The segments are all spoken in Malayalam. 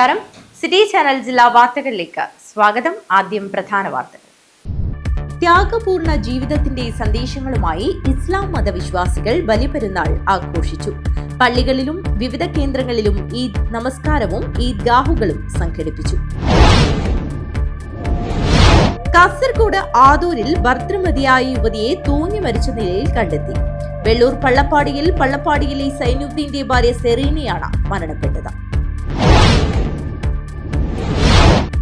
നമസ്കാരം. സിറ്റി ചാനൽ ജില്ലാ വാർത്തകളിലേക്ക് സ്വാഗതം. ആദ്യം പ്രധാന വാർത്തകൾ. ത്യാഗപൂർണ്ണ ജീവിതത്തിന്റെ സന്ദേശങ്ങളുമായി ഇസ്ലാം മതവിശ്വാസികൾ ബലിപെരുന്നാൾ ആഘോഷിച്ചു. പള്ളികളിലും വിവിധ കേന്ദ്രങ്ങളിലും ഈദ് നമസ്കാരവും ഈദ്ഗാഹുകളും സംഘടിപ്പിച്ചു. കാസർഗോഡ് ആദൂരിൽ ഭർതൃമതിയായ യുവതിയെ തൂങ്ങി മരിച്ച നിലയിൽ കണ്ടെത്തി. വെള്ളൂർ പള്ളപ്പാടിയിലെ സൈനുദ്ദീന്റെ ഭാര്യ സെറീനയാണ് മരണപ്പെട്ടത്.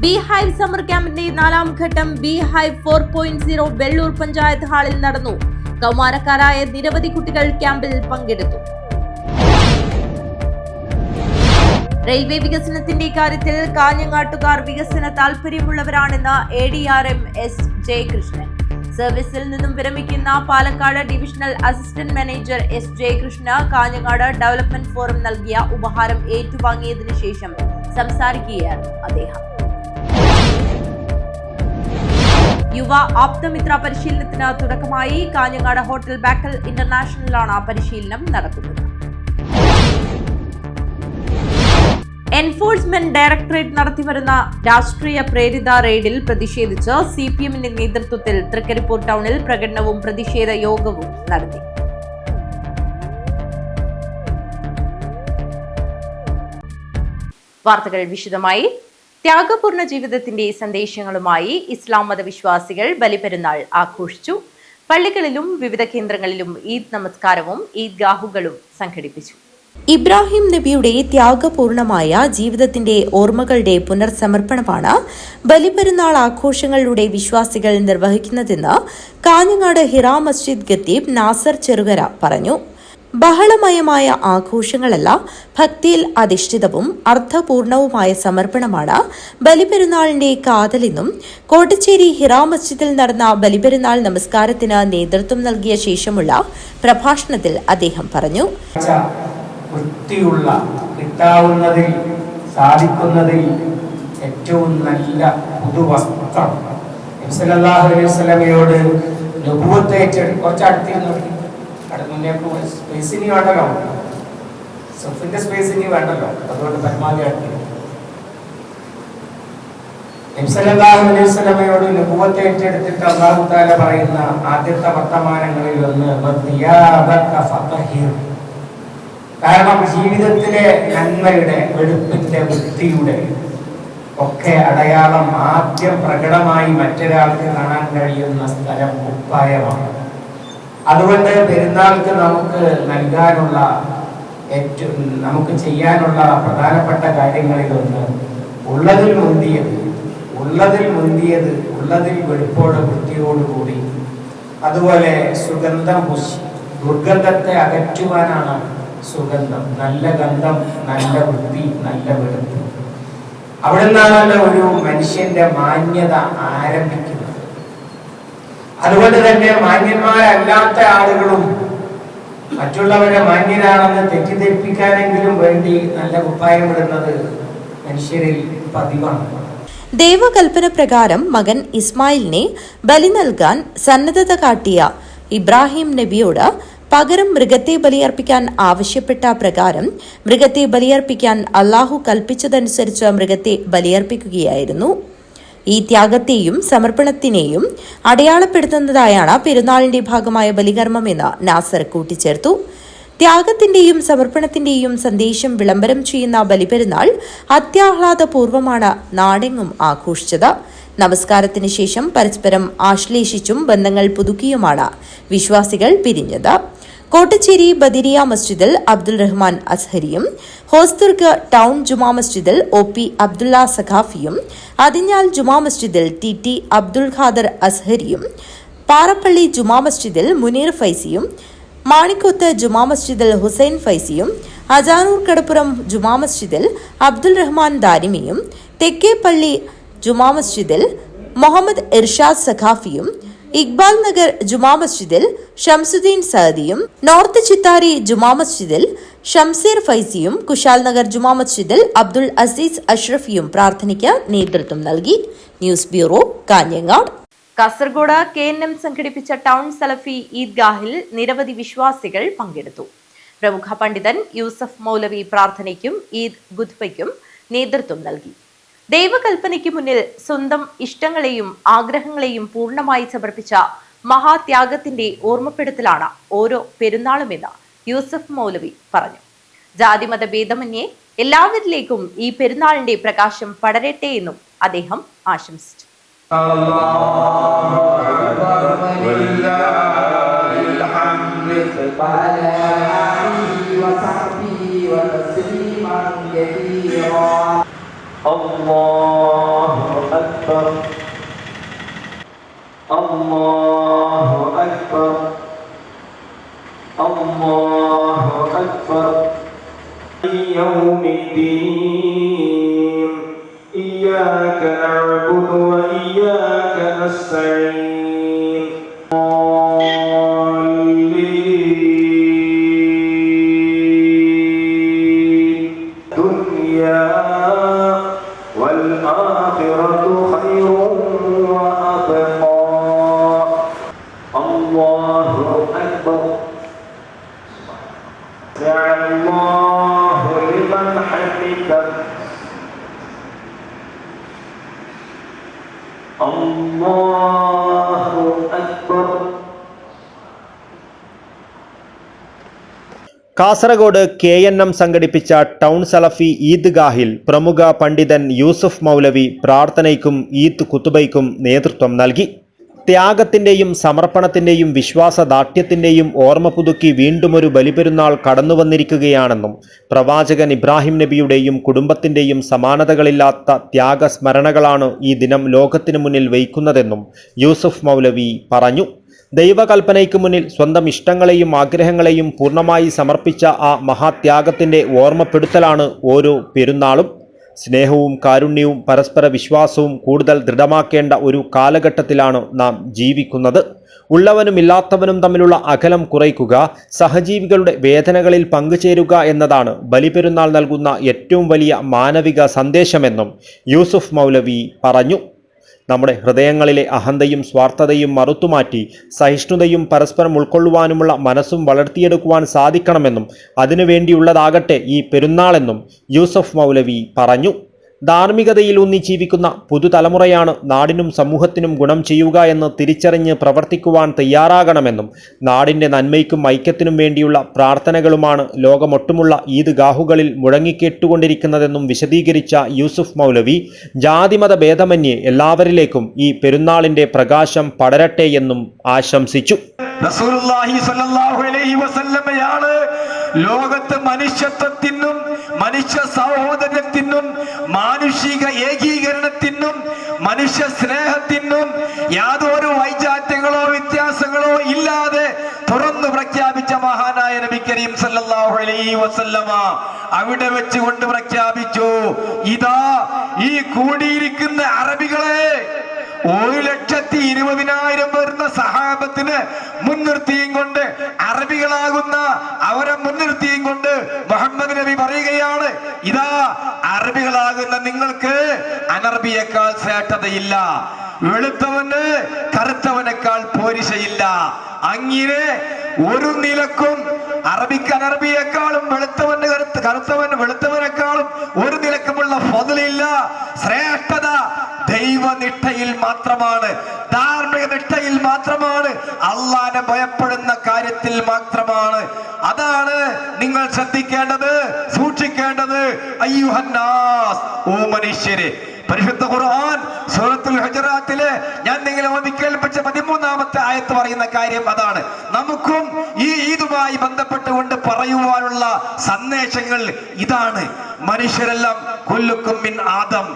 ബീഹൈവ് സമ്മർ ക്യാമ്പിന്റെ 4ാം ഘട്ടം ബീഹൈവ് 4.0 വെള്ളൂർ പഞ്ചായത്ത് ഹാളിൽ നടന്നു. കൗമാരക്കാരായ നിരവധി കുട്ടികൾ ക്യാമ്പിൽ പങ്കെടുത്തു. റെയിൽവേ വികസനത്തിന്റെ കാര്യത്തിൽ കാഞ്ഞങ്ങാട്ടുകാർ വികസന താൽപര്യമുള്ളവരാണെന്ന് ADRM S ജയകൃഷ്ണൻ. സർവീസിൽ നിന്നും വിരമിക്കുന്ന Palakkad divisional assistant manager S Jayakrishna Kanhangad development forum നൽകിയ ഉപഹാരം ഏറ്റുവാങ്ങിയതിനു ശേഷം സംസാരിക്കുകയായിരുന്നു അദ്ദേഹം. യുവ ആപ്തമിത്ര പരിശീലനത്തിന് തുടക്കമായി. കാഞ്ഞങ്ങാട് ഹോട്ടൽ ബാക്കൽ ഇന്റർനാഷണലാണ് പരിശീലനം നടക്കുന്നത്. എൻഫോഴ്സ്മെന്റ് ഡയറക്ടറേറ്റ് നടത്തിവരുന്ന രാഷ്ട്രീയ പ്രേരിത റെയ്ഡിൽ പ്രതിഷേധിച്ച് CPMന്റെ നേതൃത്വത്തിൽ തൃക്കരിപ്പൂർ ടൗണിൽ പ്രകടനവും പ്രതിഷേധ യോഗവും നടത്തി. വാർത്തകൾ വിശദമായി. ത്യാഗപൂർണ്ണ ജീവിതത്തിന്റെ സന്ദേശങ്ങളുമായി ഇസ്ലാം മതവിശ്വാസികൾ ബലിപെരുന്നാൾ ആഘോഷിച്ചു. പള്ളികളിലും വിവിധ കേന്ദ്രങ്ങളിലും ഈദ് നമസ്കാരവും ഈദ്ഗാഹുകളും സംഘടിപ്പിച്ചു. ഇബ്രാഹിം നബിയുടെ ത്യാഗപൂർണമായ ജീവിതത്തിന്റെ ഓർമ്മകളുടെ പുനർസമർപ്പണമാണ് ബലിപെരുന്നാൾ ആഘോഷങ്ങളിലൂടെ വിശ്വാസികൾ നിർവഹിക്കുന്നതെന്ന് കാഞ്ഞങ്ങാട് ഹിറ മസ്ജിദ് ഖത്തീബ് നാസർ ചെറുകര പറഞ്ഞു. ബഹളമയമായ ആഘോഷങ്ങളല്ല, ഭക്തിയിൽ അധിഷ്ഠിതവും അർത്ഥപൂർണവുമായ സമർപ്പണമാണ് ബലിപെരുന്നാളിന്റെ കാതലെന്നും കോട്ടച്ചേരി ഹിറ മസ്ജിദിൽ നടന്ന ബലിപെരുന്നാൾ നമസ്കാരത്തിന് നേതൃത്വം നൽകിയ ശേഷമുള്ള പ്രഭാഷണത്തിൽ അദ്ദേഹം പറഞ്ഞു. വൃത്തിയുള്ള കിട്ടാവുന്നതിൽ സാധിക്കുന്നതിൽ ഏറ്റവും നല്ല പുതുവസ്ത്രം സല്ലല്ലാഹു അലൈഹി വസല്ലമയോട് നബുവത്ത് കുറച്ചടുത്തിരുന്നു. സ്പേസിന് വേണ്ടല്ലോ, സഫിന്റെ സ്പേസിന് വേണ്ടല്ലോ, അതുകൊണ്ട് പരമാവധി അടുത്ത് സല്ലല്ലാഹു അലൈഹി വസല്ലമയോട് നബുവത്ത് ഏറ്റെടുത്തിട്ട് അല്ലാഹു തആല പറയുന്ന ആദ്യത്തെ വർത്തമാനങ്ങളിൽ ഒന്ന് കാരണം ജീവിതത്തിലെ നന്മയുടെ വെളുപ്പിന്റെ വൃത്തിയുടെ ഒക്കെ അടയാളം ആദ്യം പ്രകടമായി മറ്റൊരാൾക്ക് കാണാൻ കഴിയുന്ന സ്ഥലം കുപ്പായമാണ്. അതുകൊണ്ട് പെരുന്നാൾക്ക് നമുക്ക് നൽകാനുള്ള നമുക്ക് ചെയ്യാനുള്ള പ്രധാനപ്പെട്ട കാര്യങ്ങളിലൊന്ന് ഉള്ളതിൽ മുന്തിയത് ഉള്ളതിൽ വെളുപ്പോട് വൃത്തിയോടുകൂടി, അതുപോലെ സുഗന്ധം പൂശി ദുർഗന്ധത്തെ അകറ്റുവാനാണ് സുഗന്ധം. നല്ല ഗന്ധം, നല്ല വൃത്തി, നല്ല വെളുപ്പ്. അവിടെ നിന്നാണല്ലോ ഒരു മനുഷ്യന്റെ മാന്യത ആരംഭിക്കുന്നത്. അതുകൊണ്ട് തന്നെ മാന്യന്മാരല്ലാത്ത ആളുകളും മറ്റുള്ളവരെ മാന്യരാണെന്ന് തെറ്റിദ്ധരിപ്പിക്കാനെങ്കിലും വേണ്ടി നല്ല കുപ്പായം ഇടുന്നത് മനുഷ്യരിൽ പതിവാണ്. ദൈവകൽപ്പന പ്രകാരം മകൻ ഇസ്മായിലിനെ ബലി നൽകാൻ സന്നദ്ധത കാട്ടിയ ഇബ്രാഹിം നബിയോട് പകരം മൃഗത്തെ ബലിയർപ്പിക്കാൻ ആവശ്യപ്പെട്ട പ്രകാരം മൃഗത്തെ ബലിയർപ്പിക്കാൻ അള്ളാഹു കൽപ്പിച്ചതനുസരിച്ച് മൃഗത്തെ ബലിയർപ്പിക്കുകയായിരുന്നു. ഈ ത്യാഗത്തെയും സമർപ്പണത്തിനെയും അടയാളപ്പെടുത്തുന്നതായാണ് പെരുന്നാളിന്റെ ഭാഗമായ ബലികർമ്മമെന്ന് നാസർ കൂട്ടിച്ചേർത്തു. ത്യാഗത്തിന്റെയും സമർപ്പണത്തിന്റെയും സന്ദേശം വിളംബരം ചെയ്യുന്ന ബലിപെരുന്നാൾ അത്യാഹ്ലാദപൂർവ്വമാണ് നാടെങ്ങും ആഘോഷിച്ചത്. നമസ്കാരത്തിന് ശേഷം പരസ്പരം ആശ്ലേഷിച്ചും ബന്ധങ്ങൾ പുതുക്കിയുമാണ് വിശ്വാസികൾ പിരിഞ്ഞത്. കോട്ടച്ചേരി ബദിരിയ മസ്ജിദിൽ അബ്ദുൽ റഹ്മാൻ അസ്ഹരിയും ഹോസ്ദുർഗ് ടൗൺ ജുമാ മസ്ജിദിൽ OP അബ്ദുള്ള സഖാഫിയും അതിഞ്ഞാൽ ജുമാ മസ്ജിദിൽ TT അബ്ദുൽ ഖാദർ അസ്ഹരിയും പാറപ്പള്ളി ജുമാ മസ്ജിദിൽ മുനീർ ഫൈസിയും മാണിക്കോത്ത് ജുമാ മസ്ജിദിൽ ഹുസൈൻ ഫൈസിയും അജാനൂർ കടപ്പുറം ജുമാ മസ്ജിദിൽ അബ്ദുൽ റഹ്മാൻ ദാരിമിയും തെക്കേപ്പള്ളി ജുമാ മസ്ജിദിൽ മുഹമ്മദ് ഇർഷാദ് സഖാഫിയും ഇക്ബാൽ നഗർ ജുമാ മസ്ജിദിൽ ഷംസുദ്ദീൻ സഅദിയും നോർത്ത് ചിത്താരി ജുമാ മസ്ജിദിൽ ഷംസീർ ഫൈസിയും കുശാൽ നഗർ ജുമാ മസ്ജിദിൽ അബ്ദുൽ അസീസ് അഷ്റഫിയും പ്രാർത്ഥനയ്ക്ക് നേതൃത്വം നൽകി. News bureau, Kanhangad. Kasaragod KNM സംഘടിപ്പിച്ച ടൗൺ സലഫി ഈദ്ഗാഹിൽ നിരവധി വിശ്വാസികൾ പങ്കെടുത്തു. പ്രമുഖ പണ്ഡിതൻ യൂസഫ് മൗലവി പ്രാർത്ഥനയ്ക്കും ഈദ് ഖുത്ബയ്ക്കും നേതൃത്വം നൽകി. ദൈവകൽപ്പനയ്ക്ക് മുന്നിൽ സ്വന്തം ഇഷ്ടങ്ങളെയും ആഗ്രഹങ്ങളെയും പൂർണ്ണമായി സമർപ്പിച്ച മഹാത്യാഗത്തിന്റെ ഓർമ്മപ്പെടുത്തലാണ് ഓരോ പെരുന്നാളുമെന്ന് യൂസഫ് മൗലവി പറഞ്ഞു. ജാതിമത ഭേദമന്യേ എല്ലാവരിലേക്കും ഈ പെരുന്നാളിന്റെ പ്രകാശം പടരട്ടെ എന്നും അദ്ദേഹം ആശംസിച്ചു. Allahu Akbar, Allahu Akbar, Allahu Akbar. Yawmiddin, iyyaka na'budu wa iyyaka nasta'in. Dunya والآخرة خير وأبقى. الله أكبر. سمع الله لمن حمده. الله أكبر. Kasaragod KNM സംഘടിപ്പിച്ച ടൗൺ സലഫി ഈദ്ഗാഹിൽ പ്രമുഖ പണ്ഡിതൻ യൂസഫ് മൗലവി പ്രാർത്ഥനയ്ക്കും ഈദ് ഖുതുബയ്ക്കും നേതൃത്വം നൽകി. ത്യാഗത്തിൻ്റെയും സമർപ്പണത്തിൻ്റെയും വിശ്വാസദാർഢ്യത്തിൻ്റെയും ഓർമ്മ പുതുക്കി വീണ്ടുമൊരു ബലിപെരുന്നാൾ കടന്നുവന്നിരിക്കുകയാണെന്നും പ്രവാചകൻ ഇബ്രാഹിം നബിയുടെയും കുടുംബത്തിൻ്റെയും സമാനതകളില്ലാത്ത ത്യാഗസ്മരണകളാണ് ഈ ദിനം ലോകത്തിനു മുന്നിൽ വയ്ക്കുന്നതെന്നും യൂസഫ് മൗലവി പറഞ്ഞു. ദൈവകൽപ്പനയ്ക്ക് മുന്നിൽ സ്വന്തം ഇഷ്ടങ്ങളെയും ആഗ്രഹങ്ങളെയും പൂർണ്ണമായി സമർപ്പിച്ച ആ മഹാത്യാഗത്തിൻ്റെ ഓർമ്മപ്പെടുത്തലാണ് ഓരോ പെരുന്നാളും. സ്നേഹവും കാരുണ്യവും പരസ്പര വിശ്വാസവും കൂടുതൽ ദൃഢമാക്കേണ്ട ഒരു കാലഘട്ടത്തിലാണ് നാം ജീവിക്കുന്നത്. ഉള്ളവനും ഇല്ലാത്തവനും തമ്മിലുള്ള അകലം കുറയ്ക്കുക, സഹജീവികളുടെ വേദനകളിൽ പങ്കുചേരുക എന്നതാണ് ബലിപെരുന്നാൾ നൽകുന്ന ഏറ്റവും വലിയ മാനവിക സന്ദേശമെന്നും യൂസുഫ് മൗലവി പറഞ്ഞു. നമ്മുടെ ഹൃദയങ്ങളിലെ അഹന്തയും സ്വാർത്ഥതയും മറുത്തുമാറ്റി സഹിഷ്ണുതയും പരസ്പരം ഉൾക്കൊള്ളുവാനുമുള്ള മനസ്സും വളർത്തിയെടുക്കുവാൻ സാധിക്കണമെന്നും അതിനുവേണ്ടിയുള്ളതാകട്ടെ ഈ പെരുന്നാളെന്നും യൂസഫ് മൗലവി പറഞ്ഞു. ധാർമ്മികതയിലൂന്നി ജീവിക്കുന്ന പുതുതലമുറയാണ് നാടിനും സമൂഹത്തിനും ഗുണം ചെയ്യുക എന്ന് തിരിച്ചറിഞ്ഞ് പ്രവർത്തിക്കുവാൻ തയ്യാറാകണമെന്നും നാടിൻ്റെ നന്മയ്ക്കും ഐക്യത്തിനും വേണ്ടിയുള്ള പ്രാർത്ഥനകളുമാണ് ലോകമൊട്ടുമുള്ള ഈദ്ഗാഹുകളിൽ മുഴങ്ങിക്കേട്ടുകൊണ്ടിരിക്കുന്നതെന്നും വിശദീകരിച്ച യൂസുഫ് മൗലവി ജാതിമത ഭേദമന്യേ എല്ലാവരിലേക്കും ഈ പെരുന്നാളിൻ്റെ പ്രകാശം പടരട്ടെ എന്നും ആശംസിച്ചു. റസൂലുള്ളാഹി സ്വല്ലല്ലാഹു അലൈഹി വസല്ലമയാണ് ലോകത്ത് മനുഷ്യത്വത്തിനും മനുഷ്യ സഹോദരത്തിനും മാനുഷിക ഏകീകരണത്തിനും മനുഷ്യ സ്നേഹത്തിനും യാതൊരു വൈജാത്യങ്ങളോ വ്യത്യാസങ്ങളോ ഇല്ലാതെ തുറന്നു പ്രഖ്യാപിച്ച മഹാനായ നബി കരീം സല്ലല്ലാഹു അലൈഹി വസല്ലമ അവിടെ വെച്ചുകൊണ്ട് പ്രഖ്യാപിച്ചു, ഇതാ ഈ കൂടിയിരിക്കുന്ന അറബികളെ 1,20,000 വരുന്ന സഹാബത്തിന് മുൻനിർത്തിയും കൊണ്ട് അറബികളാകുന്ന അവരെ മുൻനിർത്തിയും കൊണ്ട് മുഹമ്മദ് നബി പറയുകയാണ്, ഇതാ അറബികളാകുന്ന നിങ്ങൾക്ക് അനർബിയേക്കാൾ ശ്രേഷ്ഠതയില്ല, വെളുത്തവന് കറുത്തവനേക്കാൾ പോരിശയില്ല. അങ്ങനെ ഒരു നിലക്കും അറബിക്ക് അനർബിയേക്കാളും കറുത്തവൻ വെളുത്തവനേക്കാളും ഒരു നിലക്കുമുള്ള ഫضലില്ല. ശ്രേഷ്ഠത ദൈവനിഷ്ഠയിൽ മാത്രമാണ്, ധാർമ്മിക നിഷ്ഠയിൽ മാത്രമാണ്, അള്ളാനെ ഭയപ്പെടുന്ന കാര്യത്തിൽ മാത്രമാണ്. അതാണ് നിങ്ങൾ ശ്രദ്ധിക്കേണ്ടത്, സൂക്ഷിക്കേണ്ടത്. അയ്യുഹന്നാസ്, ഓ മനുഷ്യരെ. പരിശുദ്ധ ഖുർആൻ സൂറത്തുൽ ഹുജറാത്തിലെ ഞാൻ നിങ്ങളെ ഓതി കേൾപ്പിച്ച 13ാമത്തെ ആയത്ത് പറയുന്ന കാര്യം അതാണ്. നമുക്കും ഈ ഈദുമായി ബന്ധപ്പെട്ടുകൊണ്ട് പറയുവാനുള്ള സന്ദേശങ്ങൾ ഇതാണ്. മനുഷ്യരെല്ലാം കുല്ലുക്കും മിൻ ആദം,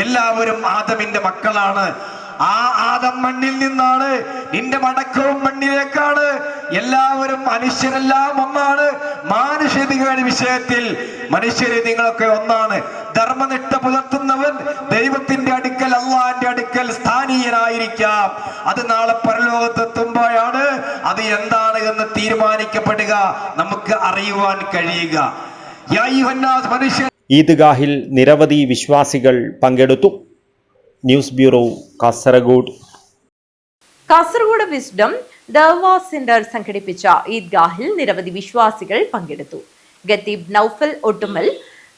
എല്ലാവരും ആദമിന്റെ മക്കളാണ്. ആ ആദം മണ്ണിൽ നിന്നാണ്, നിന്റെ മടക്കവും മണ്ണിലേക്കാണ്. എല്ലാവരും മനുഷ്യരെല്ലാം ഒന്നാണ്. മാനുഷികയുടെ വിഷയത്തിൽ മനുഷ്യരെ നിങ്ങളൊക്കെ ഒന്നാണ്. ധർമ്മനിഷ്ഠ പുലർത്തുന്നവൻ ദൈവത്തിന്റെ അടുക്കൽ, അള്ളാന്റെ അടുക്കൽ സ്ഥാനീയനായിരിക്കാം. അത് നാളെ പരലോകത്തെത്തുമ്പോഴാണ് അത് എന്താണ് എന്ന് തീരുമാനിക്കപ്പെടുക, നമുക്ക് അറിയുവാൻ കഴിയുക. മനുഷ്യൻ ഈദ്ഗാഹിൽ നിരവധി വിശ്വാസികൾ പങ്കെടുത്തു. News bureau, Kasaragod. Kasaragod wisdom Dawa centre സംഘടിപ്പിച്ച ഈദ്ഗാഹിൽ നിരവധി വിശ്വാസികൾ പങ്കെടുത്തു. ഖത്തീബ് നൌഫൽ ഒട്ടുമൽ,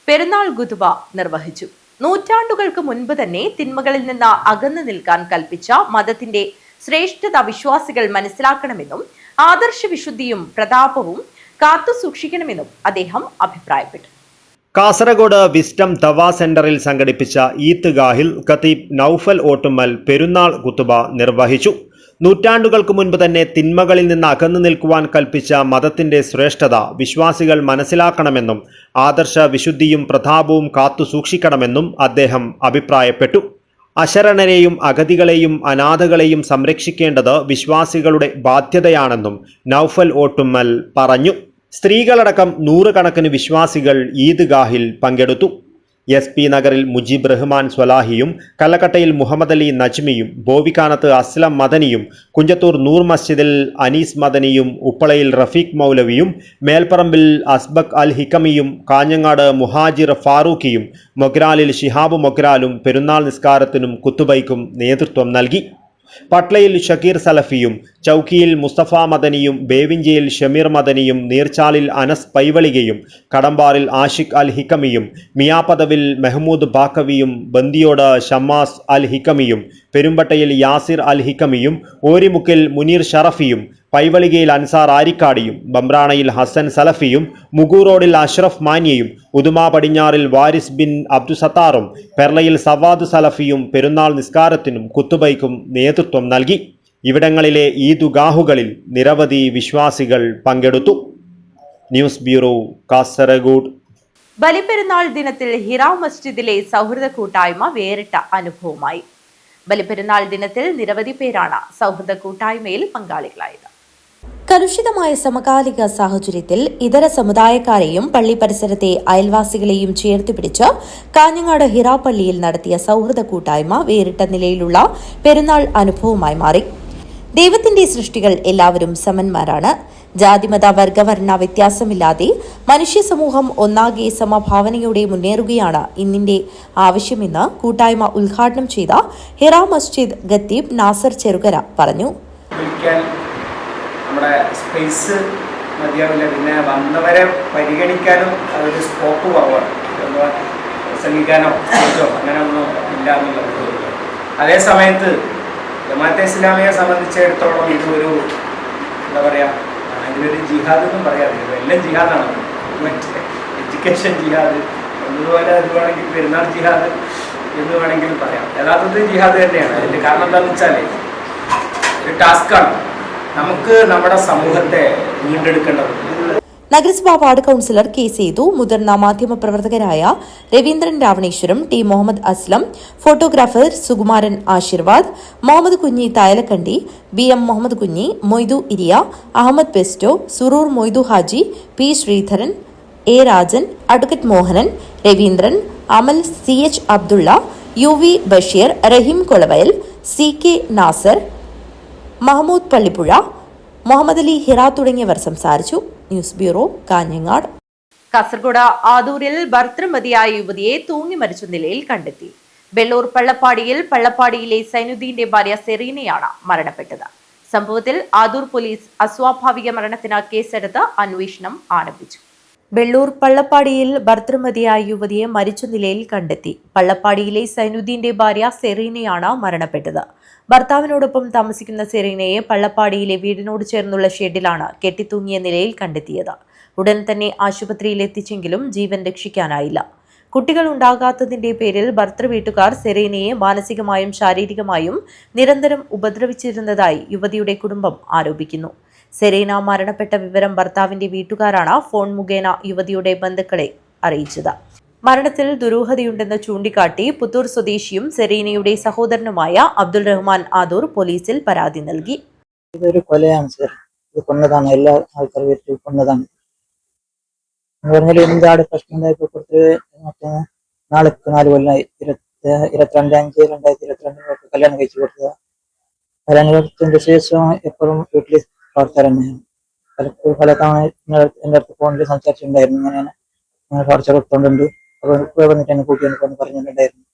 പെരുന്നാൾ ഖുതുബ നിർവഹിച്ചു. നൂറ്റാണ്ടുകൾക്ക് മുൻപ് തന്നെ തിന്മകളിൽ നിന്ന് അകന്നു നിൽക്കാൻ കൽപ്പിച്ച മതത്തിന്റെ ശ്രേഷ്ഠത വിശ്വാസികൾ മനസ്സിലാക്കണമെന്നും ആദർശ വിശുദ്ധിയും പ്രതാപവും കാത്തു സൂക്ഷിക്കണമെന്നും അദ്ദേഹം അഭിപ്രായപ്പെട്ടു. കാസർഗോഡ് വിസ്ഡം ദവാ സെന്ററിൽ സംഘടിപ്പിച്ച ഈദ്ഗാഹിൽ ഖതീബ് നൌഫൽ ഓട്ടുമ്മൽ പെരുന്നാൾ ഖുതുബ നിർവഹിച്ചു. നൂറ്റാണ്ടുകൾക്ക് മുൻപ് തന്നെ തിന്മകളിൽ നിന്ന് അകന്നു നിൽക്കുവാൻ കൽപ്പിച്ച മതത്തിന്റെ ശ്രേഷ്ഠത വിശ്വാസികൾ മനസ്സിലാക്കണമെന്നും ആദർശ വിശുദ്ധിയും പ്രതാപവും കാത്തു സൂക്ഷിക്കണമെന്നും അദ്ദേഹം അഭിപ്രായപ്പെട്ടു. അശരണരെയും അഗതികളെയും അനാഥകളെയും സംരക്ഷിക്കേണ്ടത് വിശ്വാസികളുടെ ബാധ്യതയാണെന്നും നൌഫൽ ഓട്ടുമ്മൽ പറഞ്ഞു. സ്ത്രീകളടക്കം നൂറുകണക്കിന് വിശ്വാസികൾ ഈദ്ഗാഹിൽ പങ്കെടുത്തു. SP നഗറിൽ മുജീബ് റഹ്മാൻ സ്വലാഹിയും കല്ലക്കട്ടയിൽ മുഹമ്മദ് അലി നജ്മിയും ബോവിക്കാനത്ത് അസ്ലം മദനിയും കുഞ്ചത്തൂർ നൂർ മസ്ജിദിൽ അനീസ് മദനിയും ഉപ്പളയിൽ റഫീഖ് മൗലവിയും മേൽപ്പറമ്പിൽ അസ്ബക് അൽ ഹിക്കമിയും കാഞ്ഞങ്ങാട് മുഹാജിർ ഫാറൂഖിയും മൊഗ്രാലിൽ ഷിഹാബ് മൊഗ്രാലും പെരുന്നാൾ നിസ്കാരത്തിനും കുത്തുബൈക്കും നേതൃത്വം നൽകി. പട്ലയിൽ ഷക്കീർ സലഫിയും ചൗക്കിയിൽ മുസ്തഫ മദനിയും ബേവിഞ്ചിയിൽ ഷമീർ മദനിയും നീർച്ചാലിൽ അനസ് പൈവളികയും കടമ്പാറിൽ ആഷിഖ് അൽ ഹിക്കമിയും മിയാപദവിൽ മെഹ്മൂദ് ബാക്കവിയും ബന്ദിയോട് ഷമ്മാസ് അൽ ഹിക്കമിയും പെരുമ്പട്ടയിൽ യാസിർ അൽ ഹിക്കമിയും ഓരിമുക്കിൽ മുനീർ ഷറഫിയും പൈവളികയിൽ അൻസാർ ആരിക്കാടിയും ബംബ്രാണയിൽ ഹസൻ സലഫിയും മുഗൂറോഡിൽ അഷ്റഫ് മാനിയയും ഉദുമ പടിഞ്ഞാറിൽ വാരിസ് ബിൻ അബ്ദുസത്താറും പെർളയിൽ സവാദ് സലഫിയും പെരുന്നാൾ നിസ്കാരത്തിനും കുത്തുബൈക്കും നേതൃത്വം നൽകി. ഇവിടങ്ങളിലെ ഈദ്ഗാഹുകളിൽ നിരവധി വിശ്വാസികൾ പങ്കെടുത്തു. News bureau, Kasaragod. ബലിപെരുന്നാൾ ദിനത്തിൽ ഹിറാ മസ്ജിദിലെ സൗഹൃദ കൂട്ടായ്മ വേറിട്ട അനുഭവമായി. ബലിപെരുന്നാൾ ദിനത്തിൽ നിരവധി പേരാണ് സൗഹൃദ കൂട്ടായ്മയിൽ പങ്കാളികളായത്. കലുഷിതമായ സമകാലിക സാഹചര്യത്തിൽ ഇതര സമുദായക്കാരെയും പള്ളി പരിസരത്തെ അയൽവാസികളെയും ചേർത്തുപിടിച്ച് കാഞ്ഞങ്ങാട് ഹിറാ പള്ളിയിൽ നടത്തിയ സൗഹൃദ കൂട്ടായ്മ വേറിട്ട നിലയിലുള്ള പെരുന്നാൾ അനുഭവമായി മാറി. ദൈവത്തിന്റെ സൃഷ്ടികൾ എല്ലാവരും സമന്മാരാണ്. ജാതിമത വർഗവർണ്ണ വ്യത്യാസമില്ലാതെ മനുഷ്യ സമൂഹം ഒന്നാകെ സമഭാവനയോടെ മുന്നേറുകയാണ് ഇന്നിന്റെ ആവശ്യമെന്ന് കൂട്ടായ്മ ഉദ്ഘാടനം ചെയ്ത ഹിറാ മസ്ജിദ് ഖത്തീബ് നാസർ ചെറുകര പറഞ്ഞു. നമ്മുടെ സ്പേസ് മതിയാവില്ല, പിന്നെ വന്നവരെ പരിഗണിക്കാനും അതൊരു സ്കോപ്പ് കുറവാണ്. പ്രസംഗിക്കാനോ അങ്ങനെ ഒന്നും ഇല്ല എന്നുള്ളത്. അതേ സമയത്ത് ജമാഅത്തെ ഇസ്ലാമിയെ സംബന്ധിച്ചിടത്തോളം ഇതൊരു എന്താ പറയുക, അതിനൊരു ജിഹാദ് എന്നും പറയാറില്ല, എല്ലാം ജിഹാദാണ്. മറ്റേ എഡ്യൂക്കേഷൻ ജിഹാദ് എന്നതുപോലെ അത് വേണമെങ്കിൽ പെരുന്നാൾ ജിഹാദ് എന്ന് വേണമെങ്കിലും പറയാം. യഥാർത്ഥത്തിൽ ജിഹാദ് തന്നെയാണ്. അതിൻ്റെ കാരണം എന്താണെന്ന് വെച്ചാൽ ഒരു ടാസ്ക്കാണ്. നമുക്ക് നമ്മുടെ സമൂഹത്തെ വീണ്ടെടുക്കേണ്ടതുണ്ട്. നഗരസഭാ വാർഡ് കൌൺസിലർ കെ സേതു, മുതിർന്ന മാധ്യമപ്രവർത്തകരായ Raveendran Ravaneswaram, T Muhammad Aslam, photographer Sukumaran Ashirvad, Muhammad Kunhi Thayalakandi, BM Muhammad Kunhi, Moidu Iriya, Ahmed പെസ്റ്റോ, Suroor Moidu Haji, P Sreedharan, A Rajan, advocate Mohanan, Raveendran, Amal, CH Abdulla, UV Basheer, Raheem Kolavayal, CK Nasar, Mahmood Pallippuzha, Muhammad Ali Hira തുടങ്ങിയവർ സംസാരിച്ചു. News bureau, Kanhangad. കാസർഗോഡ് ആദൂരിൽ ഭർതൃമതിയായ യുവതിയെ തൂങ്ങി മരിച്ച നിലയിൽ കണ്ടെത്തി. വെള്ളൂർ പള്ളപ്പാടിയിലെ സൈനുദ്ദീന്റെ ഭാര്യ സെറീനയാണ് മരണപ്പെട്ടത്. സംഭവത്തിൽ ആദൂർ പോലീസ് അസ്വാഭാവിക മരണത്തിന് കേസെടുത്ത് അന്വേഷണം ആരംഭിച്ചു. വെള്ളൂർ പള്ളപ്പാടിയിൽ ഭർതൃമതിയായ യുവതിയെ മരിച്ച നിലയിൽ കണ്ടെത്തി. പള്ളപ്പാടിയിലെ സൈനുദ്ദീന്റെ ഭാര്യ സെറീനയാണ് മരണപ്പെട്ടത്. ഭർത്താവിനോടൊപ്പം താമസിക്കുന്ന സെറീനയെ പള്ളപ്പാടിയിലെ വീടിനോട് ചേർന്നുള്ള ഷെഡിലാണ് കെട്ടിത്തൂങ്ങിയ നിലയിൽ കണ്ടെത്തിയത്. ഉടൻ തന്നെ ആശുപത്രിയിൽ എത്തിച്ചെങ്കിലും ജീവൻ രക്ഷിക്കാനായില്ല. കുട്ടികൾ ഉണ്ടാകാത്തതിന്റെ പേരിൽ ഭർതൃവീട്ടുകാർ സെറീനയെ മാനസികമായും ശാരീരികമായും നിരന്തരം ഉപദ്രവിച്ചിരുന്നതായി യുവതിയുടെ കുടുംബം ആരോപിക്കുന്നു. സെറീന മരണപ്പെട്ട വിവരം ഭർത്താവിന്റെ വീട്ടുകാരാണ് ഫോൺ മുഖേന യുവതിയുടെ ബന്ധുക്കളെ അറിയിച്ചത്. മരണത്തിൽ ദുരൂഹതയുണ്ടെന്ന് ചൂണ്ടിക്കാട്ടി പുത്തൂർ സ്വദേശിയും സെറീനയുടെ സഹോദരനുമായ അബ്ദുൾ റഹ്മാൻ ആദൂർ പോലീസിൽ പരാതി നൽകി. ഇതൊരു കൊലയാണ് സർ, ഇത് കൊന്നതാണ്, എല്ലാ ആൾക്കാരും വീട്ടിൽ കൊന്നതാണ്. പറഞ്ഞാൽ എന്താണ് പ്രശ്നം ഉണ്ടായപ്പോ കൊടുത്ത് നാളെ 4 കൊല്ലമായി. 22/5/2022 കല്യാണം കഴിച്ചു കൊടുത്തത്. കല്യാണം കഴിച്ചതിന് ശേഷം എപ്പോഴും വീട്ടിൽ പ്രവർത്തകർ തന്നെയാണ്. പല തവണ എൻ്റെ അടുത്ത് ഫോണിൽ സംസാരിച്ചിട്ടുണ്ടായിരുന്നു. ഇങ്ങനെയാണ് ടോർച്ചർ കൊടുത്തോണ്ടുണ്ട്, അപ്പോൾ വന്നിട്ട് എന്നെ കൂട്ടിയെന്ന് പറഞ്ഞിട്ടുണ്ടായിരുന്നു.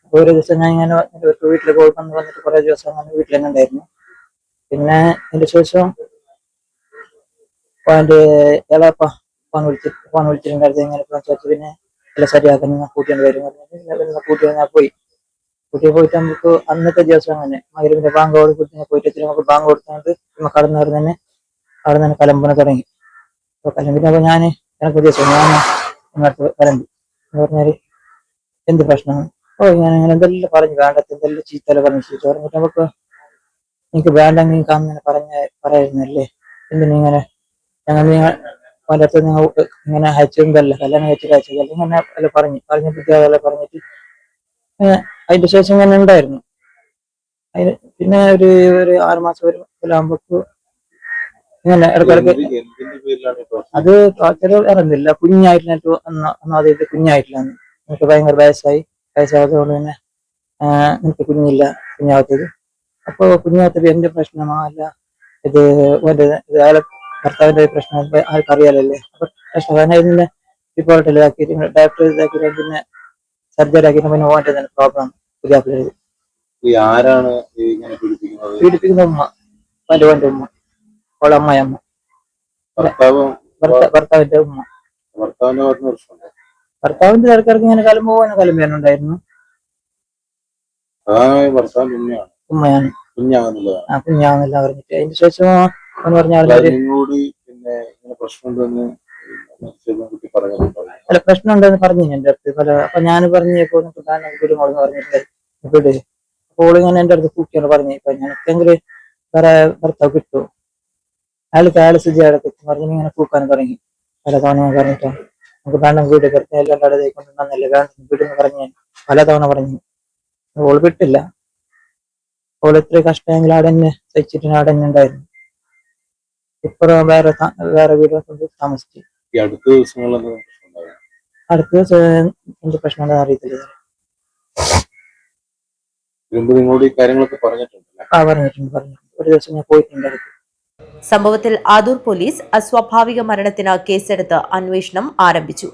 അപ്പോൾ ഒരു ദിവസം ഞാൻ ഇങ്ങനെ വീട്ടിൽ പോയിക്കൊന്ന് വന്നിട്ട് കുറേ ദിവസം അങ്ങനെ വീട്ടിൽ തന്നെ ഉണ്ടായിരുന്നു. പിന്നെ അതിന്റെ ശേഷം എൻ്റെ ഇളയപ്പ ഫോൺ വിളിച്ചിട്ടുണ്ടായിരുന്നു. ഇങ്ങനെ സംസാരിച്ചു. പിന്നെ എല്ലാം ശരിയാക്കാൻ ഞാൻ കൂട്ടിയാണ് വരും പറഞ്ഞിട്ട് കൂട്ടി ഞാൻ പോയി. കൂട്ടി പോയിട്ട് നമുക്ക് അന്നത്തെ ദിവസം അങ്ങനെ മകരവിന്റെ ബാങ്കോട് കൂട്ടി പോയിട്ട് നമുക്ക് ബാങ്ക് കൊടുത്തുകൊണ്ട് നമ്മൾ കടന്നു തന്നെ അവിടെ നിന്ന് കലമ്പന തുടങ്ങി. അപ്പൊ കലമ്പിനപ്പോ എനിക്ക് ദിവസം ഞാൻ ഇങ്ങോട്ട് കലമ്പി എന്ന് പറഞ്ഞാല് എന്ത് പ്രശ്നമാണ്. ഞാൻ അങ്ങനെ എന്തെല്ലാം പറഞ്ഞു വേണ്ടത് എന്തെല്ലാം ചീത്തല പറഞ്ഞിട്ട് നമുക്ക് എനിക്ക് വേണ്ടെങ്കിൽ നിങ്ങൾക്ക് അങ്ങനെ പറയായിരുന്നല്ലേ, എന്തിനിങ്ങനെ നിങ്ങൾ പലത്തും നിങ്ങൾ ഇങ്ങനെ അയച്ചതല്ല കല്യാണം കഴിച്ചിട്ട് അയച്ചതല്ല ഇങ്ങനെ അല്ല പറഞ്ഞിട്ട് അതെല്ലാം പറഞ്ഞിട്ട് അതിന്റെ ശേഷം ഇങ്ങനെ ഉണ്ടായിരുന്നു. അതിന് പിന്നെ ഒരു 6 മാസം ആകുമ്പോക്ക് ഇങ്ങനെ ഇടയ്ക്കിടയ്ക്ക് അത് ടോർച്ചർ ഇറങ്ങില്ല. കുഞ്ഞായിട്ടില്ല ഒന്നാമത് കുഞ്ഞായിട്ടില്ല, എനിക്ക് ഭയങ്കര വയസ്സായതുകൊണ്ട് പിന്നെ എനിക്ക് കുഞ്ഞാവാത്തത്. അപ്പൊ കുഞ്ഞാവാത്തത് എന്റെ പ്രശ്നമല്ല, ഇത് അയാളെ ഭർത്താവിന്റെ പ്രശ്നം ആർക്കറിയാലല്ലേ. അപ്പൊ പ്രശ്നം റിപ്പോർട്ട് ഇതാക്കിയിട്ട് ഡോക്ടർ ഇതാക്കിയിട്ട് പിന്നെ സർജറി ആക്കിയിട്ട് പിന്നെ ഓൻ്റെ തന്നെ പ്രോബ്ലം പുതിയ പീഡിപ്പിക്കുന്ന ഉമ്മ, വലുവന്റെ ഉമ്മ, ഓളമ്മയമ്മ, ഭർത്താവിന്റെ ഉമ്മ. ഭർത്താവിന്റെ ഇടക്കിടക്ക് ഇങ്ങനെ കലമ്പുണ്ടായിരുന്നു. ഉമ്മയാണ് കുഞ്ഞാവുന്നില്ല പറഞ്ഞിട്ട് അതിന് ശേഷം എന്ന് പറഞ്ഞാൽ അല്ല പ്രശ്നം ഉണ്ടെന്ന് പറഞ്ഞു എന്റെ അടുത്ത് അപ്പൊ ഞാൻ പറഞ്ഞപ്പോ വിടുമോളെന്ന് പറഞ്ഞിട്ട് വിട്. അപ്പോൾ ഇങ്ങനെ എന്റെ അടുത്ത് കൂട്ടിയാണ് പറഞ്ഞു ഇപ്പൊ ഞനക്കെങ്കിൽ വേറെ ഭർത്താവ് കിട്ടും, അയാൾ ശുചിയാടൊക്കെ പറഞ്ഞ് ഇങ്ങനെ കൂക്കാൻ തുടങ്ങി. പല തവണ പറഞ്ഞിട്ട് നമുക്ക് വേണം വീട് എല്ലാം കൊണ്ടുവന്നല്ലേ വേണ്ട വീടെന്ന് പറഞ്ഞ് പലതവണ പറഞ്ഞു. ഓള് വിട്ടില്ല. ഓള് എത്ര കഷ്ടമെങ്കിലും അവിടെ തന്നെ തയ്ച്ചിട്ട് അവിടെ തന്നെ ഉണ്ടായിരുന്നു. ഇപ്പഴും വേറെ വീട് താമസിച്ചു. അടുത്ത ദിവസം എന്ത് പ്രശ്നം ഉണ്ടെന്ന് അറിയത്തില്ല. പറഞ്ഞിട്ടുണ്ട്. ഒരു ദിവസം ഞാൻ പോയിട്ടുണ്ട് അടുത്ത്. സംഭവത്തിൽ ആദൂർ പോലീസ് അസ്വാഭാവിക മരണത്തിന് കേസെടുത്ത് അന്വേഷണം ആരംഭിച്ചു.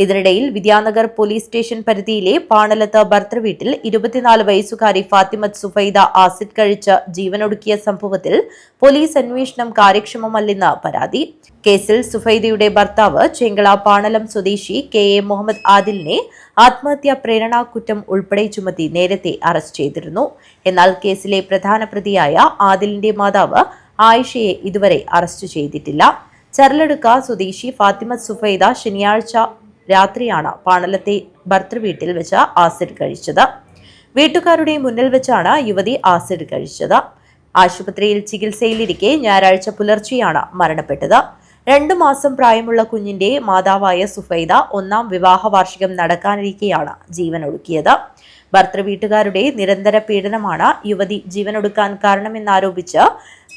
ഇതിനിടയിൽ വിദ്യാനഗർ പോലീസ് സ്റ്റേഷൻ പരിധിയിലെ പാണലത്ത് ഭർത്തൃവീട്ടിൽ 24 വയസ്സുകാരി ഫാത്തിമത്ത് സുഫൈദ ആസിഡ് കഴിച്ച് ജീവനൊടുക്കിയ സംഭവത്തിൽ പോലീസ് അന്വേഷണം കാര്യക്ഷമമല്ലെന്ന് പരാതി. കേസിൽ സുഫൈദയുടെ ഭർത്താവ് ചെങ്കള പാണലം സ്വദേശി KA മുഹമ്മദ് ആദിലിനെ ആത്മഹത്യാ പ്രേരണാ കുറ്റം ഉൾപ്പെടെ ചുമത്തി നേരത്തെ അറസ്റ്റ് ചെയ്തിരുന്നു. എന്നാൽ കേസിലെ പ്രധാന പ്രതിയായ ആദിലിന്റെ മാതാവ് ആയിഷയെ ഇതുവരെ അറസ്റ്റ് ചെയ്തിട്ടില്ല. ചരലടുക്ക സ്വദേശി ഫാത്തിമത്ത് സുഫൈദ ശനിയാഴ്ച രാത്രിയാണ് പാണലത്തെ ഭർത്തൃവീട്ടിൽ വെച്ച് ആസിഡ് കഴിച്ചത്. വീട്ടുകാരുടെ മുന്നിൽ വെച്ചാണ് യുവതി ആസിഡ് കഴിച്ചത്. ആശുപത്രിയിൽ ചികിത്സയിലിരിക്കെ ഞായറാഴ്ച പുലർച്ചെയാണ് മരണപ്പെട്ടത്. 2 മാസം പ്രായമുള്ള കുഞ്ഞിന്റെ മാതാവായ സുഫൈദ 1ാം വിവാഹ വാർഷികം നടക്കാനിരിക്കെയാണ് ജീവനൊടുക്കിയത്. ഭർത്തൃവീട്ടുകാരുടെ നിരന്തര പീഡനമാണ് യുവതി ജീവനൊടുക്കാൻ കാരണമെന്നാരോപിച്ച്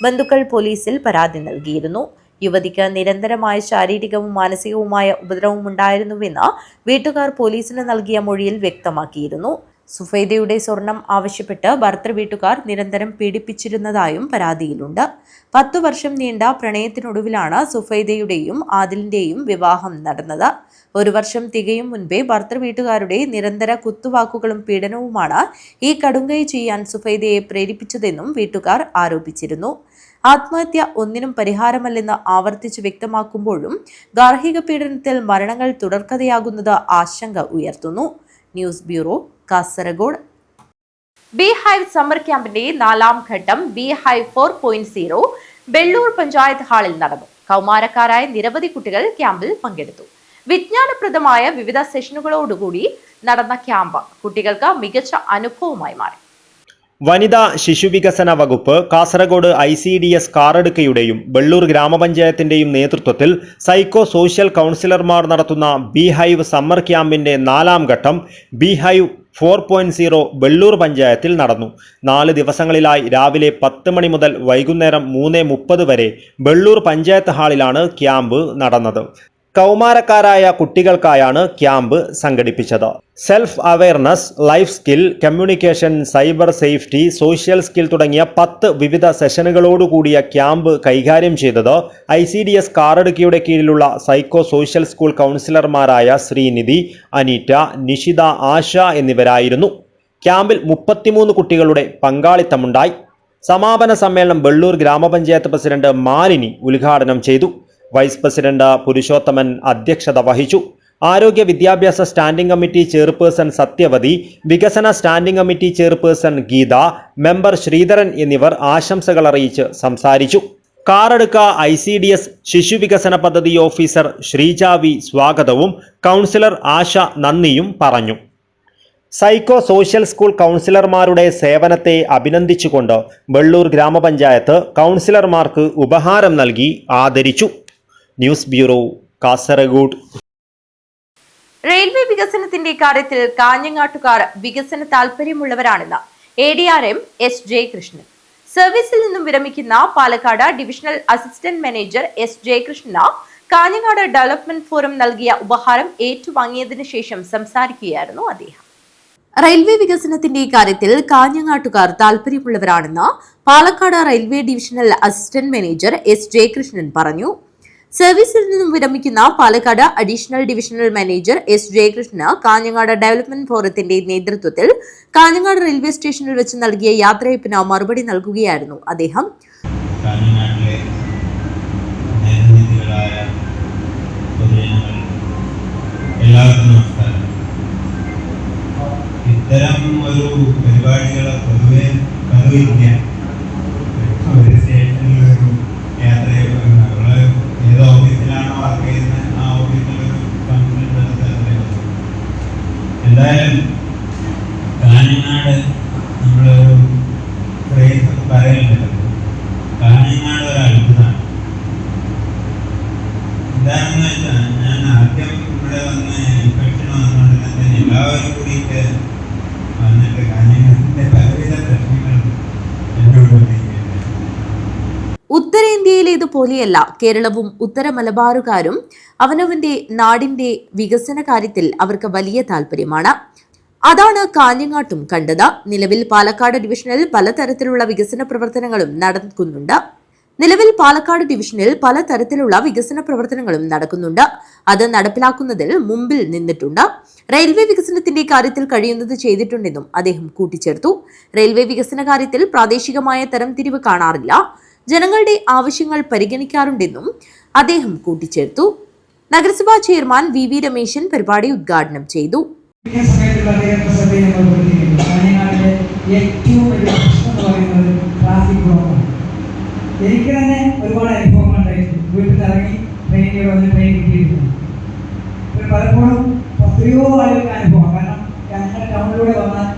ബന്ധുക്കൾ പോലീസിൽ പരാതി നൽകിയിരുന്നു. യുവതിക്ക് നിരന്തരമായ ശാരീരികവും മാനസികവുമായ ഉപദ്രവം ഉണ്ടായിരുന്നുവെന്ന് വീട്ടുകാർ പോലീസിന് നൽകിയ മൊഴിയിൽ വ്യക്തമാക്കിയിരുന്നു. സുഫൈദയുടെ സ്വർണം ആവശ്യപ്പെട്ട് ഭർത്തൃവീട്ടുകാർ നിരന്തരം പീഡിപ്പിച്ചിരുന്നതായും പരാതിയിലുണ്ട്. 10 വർഷം നീണ്ട പ്രണയത്തിനൊടുവിലാണ് സുഫൈദയുടെയും ആദിലിന്റെയും വിവാഹം നടന്നത്. 1 വർഷം തികയും മുൻപേ ഭർത്തൃവീട്ടുകാരുടെ നിരന്തര കുത്തുവാക്കുകളും പീഡനവുമാണ് ഈ കടുങ്കൈ ചെയ്യാൻ സുഫൈദയെ പ്രേരിപ്പിച്ചതെന്നും വീട്ടുകാർ ആരോപിച്ചിരുന്നു. ആത്മഹത്യ ഒന്നിനും പരിഹാരമല്ലെന്ന് ആവർത്തിച്ച് വ്യക്തമാക്കുമ്പോഴും ഗാർഹിക പീഡനത്തിൽ മരണങ്ങൾ തുടർക്കഥയാകുന്നത് ആശങ്ക ഉയർത്തുന്നു. News bureau, Kasaragod. Beehive summer ക്യാമ്പിന്റെ 4ാം ഘട്ടം ബീഹൈവ് 4.0 ബെള്ളൂർ പഞ്ചായത്ത് ഹാളിൽ നടന്നു. കൗമാരക്കാരായ നിരവധി കുട്ടികൾ ക്യാമ്പിൽ പങ്കെടുത്തു. വിജ്ഞാനപ്രദമായ വിവിധ സെഷനുകളോടുകൂടി നടന്ന ക്യാമ്പ് കുട്ടികൾക്ക് മികച്ച അനുഭവമായി മാറി. വനിതാ ശിശുവികസന വകുപ്പ്, കാസർഗോഡ് ICDS കാറടുക്കയുടെയും ബെള്ളൂർ ഗ്രാമപഞ്ചായത്തിന്റെയും നേതൃത്വത്തിൽ സൈക്കോ സോഷ്യൽ കൗൺസിലർമാർ നടത്തുന്ന ബീഹൈവ് സമ്മർ ക്യാമ്പിന്റെ 4ാം ഘട്ടം ബീഹൈവ് 4.0 ബെള്ളൂർ പഞ്ചായത്തിൽ നടന്നു. 4 ദിവസങ്ങളിലായി രാവിലെ 10 മണി മുതൽ വൈകുന്നേരം 3:30 വരെ ബെള്ളൂർ പഞ്ചായത്ത് ഹാളിലാണ് ക്യാമ്പ് നടന്നത്. കൗമാരക്കാരായ കുട്ടികൾക്കായാണ് ക്യാമ്പ് സംഘടിപ്പിച്ചത്. Self awareness, life skill, communication, cyber safety, social skill തുടങ്ങിയ 10 വിവിധ സെഷനുകളോടുകൂടിയ ക്യാമ്പ് കൈകാര്യം ചെയ്തത് ICDS കാറടുക്കയുടെ കീഴിലുള്ള സൈക്കോ സോഷ്യൽ സ്കൂൾ കൗൺസിലർമാരായ ശ്രീനിധി, അനീറ്റ, നിഷിത, ആശ എന്നിവരായിരുന്നു. ക്യാമ്പിൽ 33 കുട്ടികളുടെ പങ്കാളിത്തമുണ്ടായി. സമാപന സമ്മേളനം ബെള്ളൂർ ഗ്രാമപഞ്ചായത്ത് പ്രസിഡന്റ് മാലിനി ഉദ്ഘാടനം ചെയ്തു. വൈസ് പ്രസിഡന്റ് പുരുഷോത്തമൻ അധ്യക്ഷത വഹിച്ചു. ആരോഗ്യ വിദ്യാഭ്യാസ സ്റ്റാൻഡിംഗ് കമ്മിറ്റി ചെയർപേഴ്സൺ സത്യവതി, വികസന standing committee chairperson Geetha, member Sreedharan എന്നിവർ ആശംസകൾ അറിയിച്ച് സംസാരിച്ചു. കാറടുക്ക ICDS ശിശുവികസന പദ്ധതി ഓഫീസർ ശ്രീജാവി സ്വാഗതവും കൗൺസിലർ ആശ നന്ദിയും പറഞ്ഞു. സൈക്കോ സോഷ്യൽ സ്കൂൾ കൗൺസിലർമാരുടെ സേവനത്തെ അഭിനന്ദിച്ചുകൊണ്ട് വെള്ളൂർ ഗ്രാമപഞ്ചായത്ത് കൗൺസിലർമാർക്ക് ഉപഹാരം നൽകി ആദരിച്ചു. News bureau, Kasaragod. റെയിൽവേ വികസനത്തിന്റെ കാര്യത്തിൽ കാഞ്ഞങ്ങാട്ടുകാർ വികസന താൽപര്യമുള്ളവരാണെന്ന് ADRM S. ജയകൃഷ്ണൻ. സർവീസിൽ നിന്നും വിരമിക്കുന്ന Palakkad divisional assistant manager S. ജയകൃഷ്ണന് കാഞ്ഞങ്ങാട് ഡെവലപ്മെന്റ് ഫോറം നൽകിയ ഉപഹാരം ഏറ്റുവാങ്ങിയതിനു ശേഷം സംസാരിക്കുകയായിരുന്നു അദ്ദേഹം. റെയിൽവേ വികസനത്തിന്റെ കാര്യത്തിൽ കാഞ്ഞങ്ങാട്ടുകാർ താൽപര്യമുള്ളവരാണെന്ന് Palakkad railway divisional assistant manager S. Jayakrishnan പറഞ്ഞു. സർവീസിൽ നിന്നും വിരമിക്കുന്ന Palakkad additional divisional manager S. ജയകൃഷ്ണന് കാഞ്ഞങ്ങാട് ഡെവലപ്മെന്റ് ഫോറത്തിന്റെ നേതൃത്വത്തിൽ കാഞ്ഞങ്ങാട് റെയിൽവേ സ്റ്റേഷനിൽ വെച്ച് നൽകിയ യാത്രയപ്പിന് മറുപടി നൽകുകയായിരുന്നു അദ്ദേഹം. ഇത്തരം ഒരു പരിപാടികളെ പൊതുവെ കണ്ടില്ല. ഒരു സ്റ്റേഷനിൽ ഒരു യാത്ര ഏത് ഓഫീസിലാണോ വർക്ക് ചെയ്യുന്നത് ആ ഓഫീസിലൊരു ഫംഗ്ഷൻ നടത്താൻ. എന്തായാലും കാഞ്ഞങ്ങാട് നമ്മളൊരു ഫ്രേസ് പറയുന്നുണ്ട്, കാഞ്ഞങ്ങാട് ഒരു അത്ഭുതമാണ്. എന്താണെന്ന് വെച്ചാൽ ഞാൻ ആദ്യം ഇവിടെ വന്ന് ഇൻഫെക്ഷൻ വന്നുകൊണ്ട് തന്നെ എല്ലാവരും കൂടിയിട്ട് വന്നിട്ട് കാഞ്ഞങ്ങാടിന്റെ പലവിധ പ്രശ്നങ്ങളും എന്നോട് ഉത്തരേന്ത്യയിലേതുപോലെയല്ല കേരളവും ഉത്തര മലബാറുകാരും അവനവന്റെ നാടിന്റെ വികസന കാര്യത്തിൽ അവർക്ക് വലിയ താല്പര്യമാണ്. അതാണ് കാഞ്ഞങ്ങാട്ടും കണ്ടത്. നിലവിൽ പാലക്കാട് ഡിവിഷനിൽ പലതരത്തിലുള്ള വികസന പ്രവർത്തനങ്ങളും നടക്കുന്നുണ്ട്. അത് നടപ്പിലാക്കുന്നതിൽ മുമ്പിൽ നിന്നിട്ടുണ്ട്. റെയിൽവേ വികസനത്തിന്റെ കാര്യത്തിൽ കഴിയുന്നത് ചെയ്തിട്ടുണ്ടെന്നും അദ്ദേഹം കൂട്ടിച്ചേർത്തു. റെയിൽവേ വികസന കാര്യത്തിൽ പ്രാദേശികമായ തരംതിരിവ് കാണാറില്ല. ജനങ്ങളുടെ ആവശ്യങ്ങൾ പരിഗണിക്കാറുണ്ടെന്നും അദ്ദേഹം കൂട്ടിച്ചേർത്തു. നഗരസഭാ ചെയർമാൻ VV രമേശൻ പരിപാടി ഉദ്ഘാടനം ചെയ്തു. എനിക്ക് തന്നെ ഒരുപാട് അനുഭവങ്ങളുണ്ടായിരുന്നു. വീട്ടിൽ ഇറങ്ങി ട്രെയിനിൽ വന്ന് ട്രെയിൻ കിട്ടിയിരുന്നു. പലപ്പോഴും എത്രയോ ആളുകൾക്ക് അനുഭവം. കാരണം ഞങ്ങളുടെ ടൗണിലൂടെ വന്നാൽ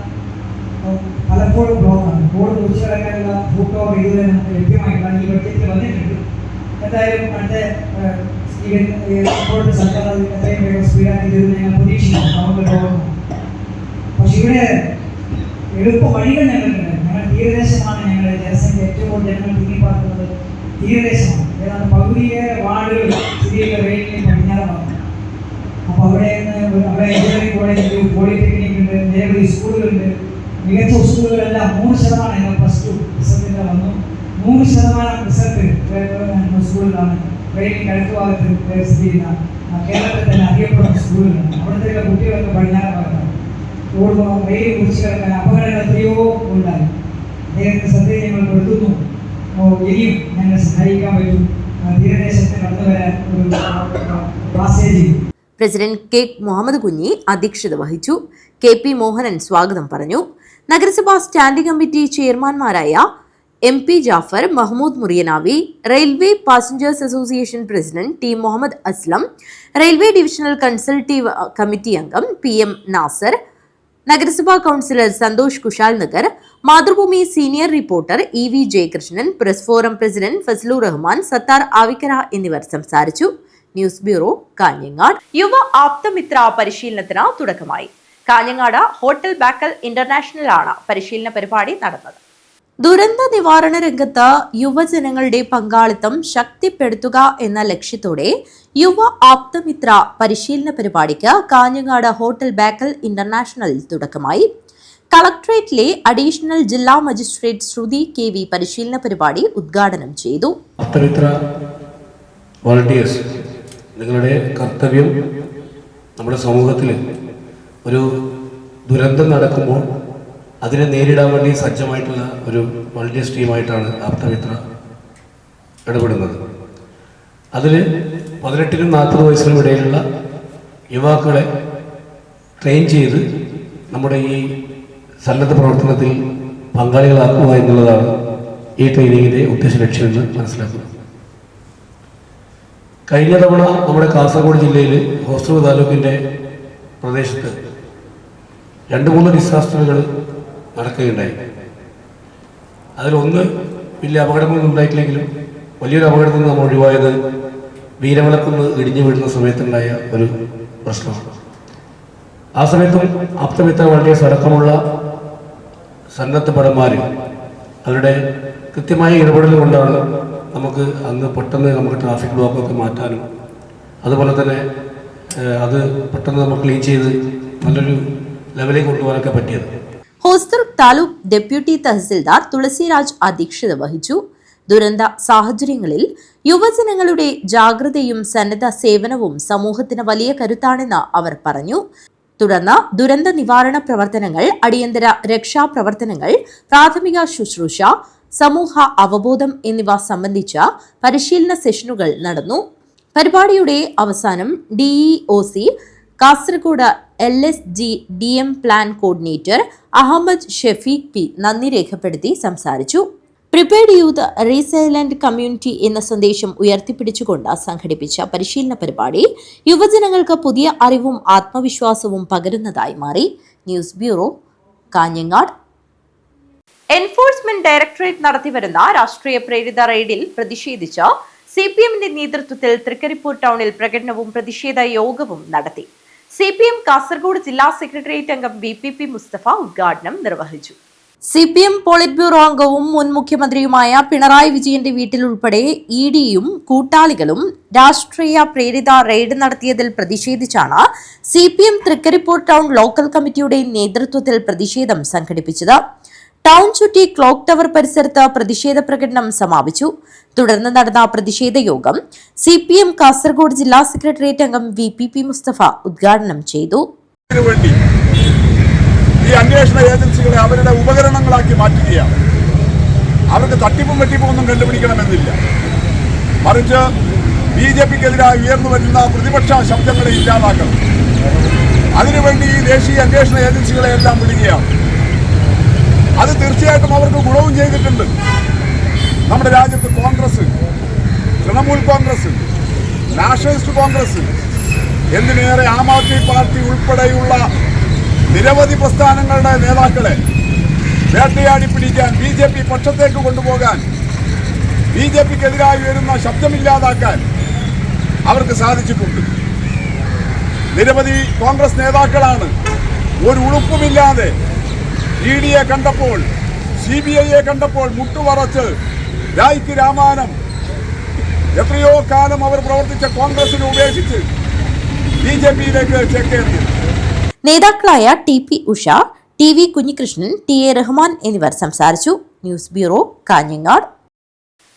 പലപ്പോഴും ബ്ലോക്കാണ്. റോഡ് കുറിച്ച് കിടക്കാനുള്ള ഫുട്ടോ ഇതുവരെ നമുക്ക് ലഭ്യമായിട്ടില്ല. ഈ ബഡ്ജറ്റിൽ വന്നിട്ടുണ്ട്. എന്തായാലും അടുത്ത ഇപ്പോഴത്തെ സർക്കാർ എത്രയും വേഗം സ്പീഡാക്കി തരുമെന്ന് ഞങ്ങൾ പ്രതീക്ഷിക്കുന്നു. ടൗണിൽ പോകുന്നു. പക്ഷെ ഇവിടെ എളുപ്പ വഴികൾ ഞങ്ങൾക്കുണ്ട്. ഞങ്ങൾ തീരദേശമാണ്. ഞങ്ങളുടെ ജനസംഖ്യ ഏറ്റവും കൂടുതൽ ജനങ്ങൾ തിങ്ങിപ്പാർക്കുന്നത് തീരദേശമാണ്. ഏതാണ്ട് പകുതിയേറെ വാർഡുകൾ സ്ഥിതി റെയിലിന് പടിഞ്ഞാറാണ്. അപ്പോൾ അവിടെ എഞ്ചിനീയറിംഗ് കോളേജുണ്ട്, പോളിടെക്നിക് ഉണ്ട്, നിരവധി സ്കൂളുകളുണ്ട്. മികച്ച സ്കൂളുകളെല്ലാം 100% ഞങ്ങൾ +2 റിസൾട്ടിൻ്റെ വന്നു. 100% റിസൾട്ട് സ്കൂളുകളാണ് റെയിലിൻ്റെ അടുത്ത ഭാഗത്ത് സ്ഥിതി ചെയ്യുന്ന കേരളത്തിൽ തന്നെ അറിയപ്പെടുന്ന സ്കൂളുകളാണ്. അവിടുത്തെ കുട്ടികളൊക്കെ പടിഞ്ഞാറ് ഭാഗത്താണ്. റെയിൽ കുറിച്ച് കിടക്കാൻ അപകടങ്ങൾ എത്രയോ ഉണ്ടായി. അദ്ദേഹത്തിന്റെ ശ്രദ്ധയെ ഞങ്ങൾ പെടുത്തുന്നു. ഇനിയും ഞങ്ങൾ സഹായിക്കാൻ പറ്റും. തീരദേശത്ത് കടന്നു വരാൻ ഒരു passage. President K. Muhammad Kunhi അധ്യക്ഷത വഹിച്ചു. KP മോഹനൻ സ്വാഗതം പറഞ്ഞു. നഗരസഭാ സ്റ്റാൻഡിംഗ് കമ്മിറ്റി ചെയർമാൻമാരായ MP Jafar, Mahmood Muriyanavi, railway passengers association president T. Muhammad Aslam, railway divisional consultative committee അംഗം PM നാസർ, നഗരസഭാ councillor Santhosh Kushal Nagar, Mathrubhumi senior reporter EV Jayakrishnan, press forum president Fazlu Rahman, Sathar Avikkara എന്നിവർ സംസാരിച്ചു. News bureau, Kanhangad. യുവ ആപ്തമിത്ര പരിശീലനത്തിന് തുടക്കമായി. കാഞ്ഞങ്ങാട് ഹോട്ടൽ ബാക്കൽ ഇന്റർനാഷണലാണ് പരിശീലന പരിപാടി നടന്നത്. ദുരന്ത നിവാരണ രംഗത്ത് യുവജനങ്ങളുടെ പങ്കാളിത്തം ശക്തിപ്പെടുത്തുക എന്ന ലക്ഷ്യത്തോടെ യുവ ആപ്തമിത്ര പരിശീലന പരിപാടിക്ക് കാഞ്ഞങ്ങാട് ഹോട്ടൽ ബാക്കൽ ഇന്റർനാഷണലിൽ തുടക്കമായി. കളക്ടറേറ്റിലെ അഡീഷണൽ ജില്ലാ മജിസ്ട്രേറ്റ് ശ്രുതി KV പരിശീലന പരിപാടി ഉദ്ഘാടനം ചെയ്തു. വോളണ്ടിയേഴ്സ്, നിങ്ങളുടെ കർത്തവ്യം നമ്മുടെ സമൂഹത്തിൽ ഒരു ദുരന്തം നടക്കുമ്പോൾ അതിനെ നേരിടാൻ വേണ്ടി സജ്ജമായിട്ടുള്ള ഒരു വോളണ്ടിയേഴ്സ് ടീമായിട്ടാണ് ആപ്തമിത്ര ഇടപെടുന്നത്. അതിൽ 18-40 വയസ്സിനും ഇടയിലുള്ള യുവാക്കളെ ട്രെയിൻ ചെയ്ത് നമ്മുടെ ഈ സന്നദ്ധ പ്രവർത്തനത്തിൽ പങ്കാളികളാക്കുക എന്നുള്ളതാണ് ഈ ട്രെയിനിങ്ങിൻ്റെ ഉദ്ദേശ ലക്ഷ്യമെന്ന് മനസ്സിലാക്കുന്നത്. കഴിഞ്ഞ തവണ നമ്മുടെ കാസർഗോഡ് ജില്ലയിൽ ഹോസ്ദുർഗ് താലൂക്കിൻ്റെ പ്രദേശത്ത് 2-3 ഡിസാസ്റ്ററുകൾ നടക്കുകയുണ്ടായി. അതിലൊന്ന് വലിയ അപകടങ്ങളൊന്നും ഉണ്ടായിട്ടില്ലെങ്കിലും വലിയൊരു അപകടത്തിൽ നിന്ന് നമ്മൾ ഒഴിവായത് വീരമലക്കുന്ന് ഇടിഞ്ഞു വീഴുന്ന സമയത്തുണ്ടായ ഒരു പ്രശ്നമാണ്. ആ സമയത്തും ആപ്തമിത്ര വളണ്ടിയേഴ്സ് അടക്കമുള്ള സന്നദ്ധ ഭടന്മാർ അവരുടെ കൃത്യമായ ഇടപെടൽ കൊണ്ടാണ് നമുക്ക് അന്ന് പെട്ടെന്ന് നമുക്ക് ട്രാഫിക് ബ്ലോക്കൊക്കെ മാറ്റാനും അതുപോലെ തന്നെ അത് പെട്ടെന്ന് നമുക്ക് ക്ലീൻ ചെയ്ത് നല്ലൊരു ലെവലിൽ കൊണ്ടുപോകാനൊക്കെ പറ്റിയത്. ഹോസ്ദുർഗ് താലൂക്ക് ഡെപ്യൂട്ടി തഹസിൽദാർ തുളസിരാജ് അധ്യക്ഷത വഹിച്ചു. ദുരന്ത സാഹചര്യങ്ങളിൽ യുവജനങ്ങളുടെ ജാഗ്രതയും സന്നദ്ധ സേവനവും സമൂഹത്തിന് വലിയ കരുത്താണെന്ന് അവർ പറഞ്ഞു. തുടർന്ന് ദുരന്ത നിവാരണ പ്രവർത്തനങ്ങൾ, അടിയന്തര രക്ഷാപ്രവർത്തനങ്ങൾ, പ്രാഥമിക ശുശ്രൂഷ, സമൂഹ അവബോധം എന്നിവ സംബന്ധിച്ച പരിശീലന സെഷനുകൾ നടന്നു. പരിപാടിയുടെ അവസാനം DEOC Kasaragod LSG DM plan coordinator Ahammed Shefeeq P നന്ദി രേഖപ്പെടുത്തി സംസാരിച്ചു. പ്രിപ്പയർഡ് യൂത്ത് റീസൈലന്റ് കമ്മ്യൂണിറ്റി എന്ന സന്ദേശം ഉയർത്തിപ്പിടിച്ചുകൊണ്ട് സംഘടിപ്പിച്ച പരിശീലന പരിപാടി യുവജനങ്ങൾക്ക് പുതിയ അറിവും ആത്മവിശ്വാസവും പകരുന്നതായി മാറി. News bureau, Kanhangad. Enforcement directorate നടത്തിവരുന്ന രാഷ്ട്രീയ പ്രേരിത റെയ്ഡിൽ പ്രതിഷേധിച്ച് CPMന്റെ നേതൃത്വത്തിൽ തൃക്കരിപ്പൂർ ടൗണിൽ പ്രകടനവും പ്രതിഷേധ യോഗവും നടത്തി. CPM കാസർഗോഡ് ജില്ലാ സെക്രട്ടേറിയറ്റ് അംഗം VPP മുസ്തഫ ഉദ്ഘാടനം നിർവഹിച്ചു. CPM പോളിറ്റ് ബ്യൂറോ അംഗവും മുൻ മുഖ്യമന്ത്രിയുമായ പിണറായി വിജയന്റെ വീട്ടിലുൾപ്പെടെ EDയും കൂട്ടാളികളും രാഷ്ട്രീയ പ്രേരിത റെയ്ഡ് നടത്തിയതിൽ പ്രതിഷേധിച്ചാണ് CPM തൃക്കരിപ്പൂർ ടൗൺ ലോക്കൽ കമ്മിറ്റിയുടെ നേതൃത്വത്തിൽ പ്രതിഷേധം സംഘടിപ്പിച്ചത്. ടൗൺ ചുറ്റി ക്ലോക്ക് ടവർ പരിസരത്ത് പ്രതിഷേധ പ്രകടനം സമാപിച്ചു. തുടർന്ന് നടന്ന പ്രതിഷേധ യോഗം CPM കാസർഗോഡ് ജില്ലാ സെക്രട്ടേറിയറ്റ് അംഗം VPP മുസ്തഫ ഉദ്ഘാടനം ചെയ്തു. ഈ അന്വേഷണ ഏജൻസികളെ അവരുടെ ഉപകരണങ്ങളാക്കി മാറ്റുകയാണ്. അവർക്ക് തട്ടിപ്പും വെട്ടിപ്പും ഒന്നും കണ്ടുപിടിക്കണമെന്നില്ല. മറിച്ച് BJPക്കെതിരായി ഉയർന്നു വരുന്ന പ്രതിപക്ഷ ശബ്ദങ്ങളെ ഇല്ലാതാക്കണം. അതിനുവേണ്ടി ഈ ദേശീയ അന്വേഷണ ഏജൻസികളെ എല്ലാം വിടുകയാണ്. അത് തീർച്ചയായിട്ടും അവർക്ക് ഗുണവും ചെയ്തിട്ടുണ്ട്. നമ്മുടെ രാജ്യത്ത് കോൺഗ്രസ്, തൃണമൂൽ കോൺഗ്രസ്, നാഷണലിസ്റ്റ് കോൺഗ്രസ്, എന്തിനേറെ ആം ആദ്മി പാർട്ടി ഉൾപ്പെടെയുള്ള നിരവധി പ്രസ്ഥാനങ്ങളുടെ നേതാക്കളെ വേട്ടയാടി പിടിക്കാൻ, BJP പക്ഷത്തേക്ക് കൊണ്ടുപോകാൻ, BJPക്കെതിരായി വരുന്ന ശബ്ദമില്ലാതാക്കാൻ അവർക്ക് സാധിച്ചിട്ടുണ്ട്. നിരവധി കോൺഗ്രസ് നേതാക്കളാണ് ഒരു ഉളുപ്പുമില്ലാതെ EDയെ കണ്ടപ്പോൾ, CBIയെ കണ്ടപ്പോൾ മുട്ടുപറച്ച് രായ്ക്ക് രാമാനം എത്രയോ കാലം അവർ പ്രവർത്തിച്ച കോൺഗ്രസിനെ ഉപേക്ഷിച്ച് BJPയിലേക്ക് ചേക്കേറിയത്. നേതാക്കളായ TP Usha, TV Kunhikrishnan, TA Rahman എന്നിവർ സംസാരിച്ചു. News bureau, Kanhangad.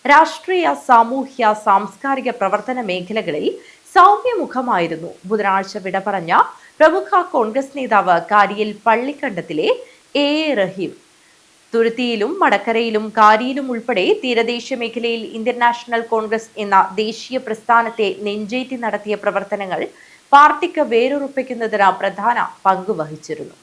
രാഷ്ട്രീയ, സാമൂഹ്യ, സാംസ്കാരിക പ്രവർത്തന മേഖലകളിൽ സൗമ്യമുഖമായിരുന്നു ബുധനാഴ്ച വിട പറഞ്ഞ പ്രമുഖ കോൺഗ്രസ് നേതാവ് കാരിയിൽ പള്ളിക്കണ്ടത്തിലെ A. റഹീം. തുരുത്തിയിലും മടക്കരയിലും കാരിയിലും ഉൾപ്പെടെ തീരദേശ മേഖലയിൽ ഇന്ത്യൻ നാഷണൽ കോൺഗ്രസ് എന്ന ദേശീയ പ്രസ്ഥാനത്തെ നെഞ്ചേറ്റി നടത്തിയ പ്രവർത്തനങ്ങൾ പാർട്ടിക്ക് വേരുറപ്പിക്കുന്നതിന് പ്രധാന പങ്കുവഹിച്ചിരുന്നു.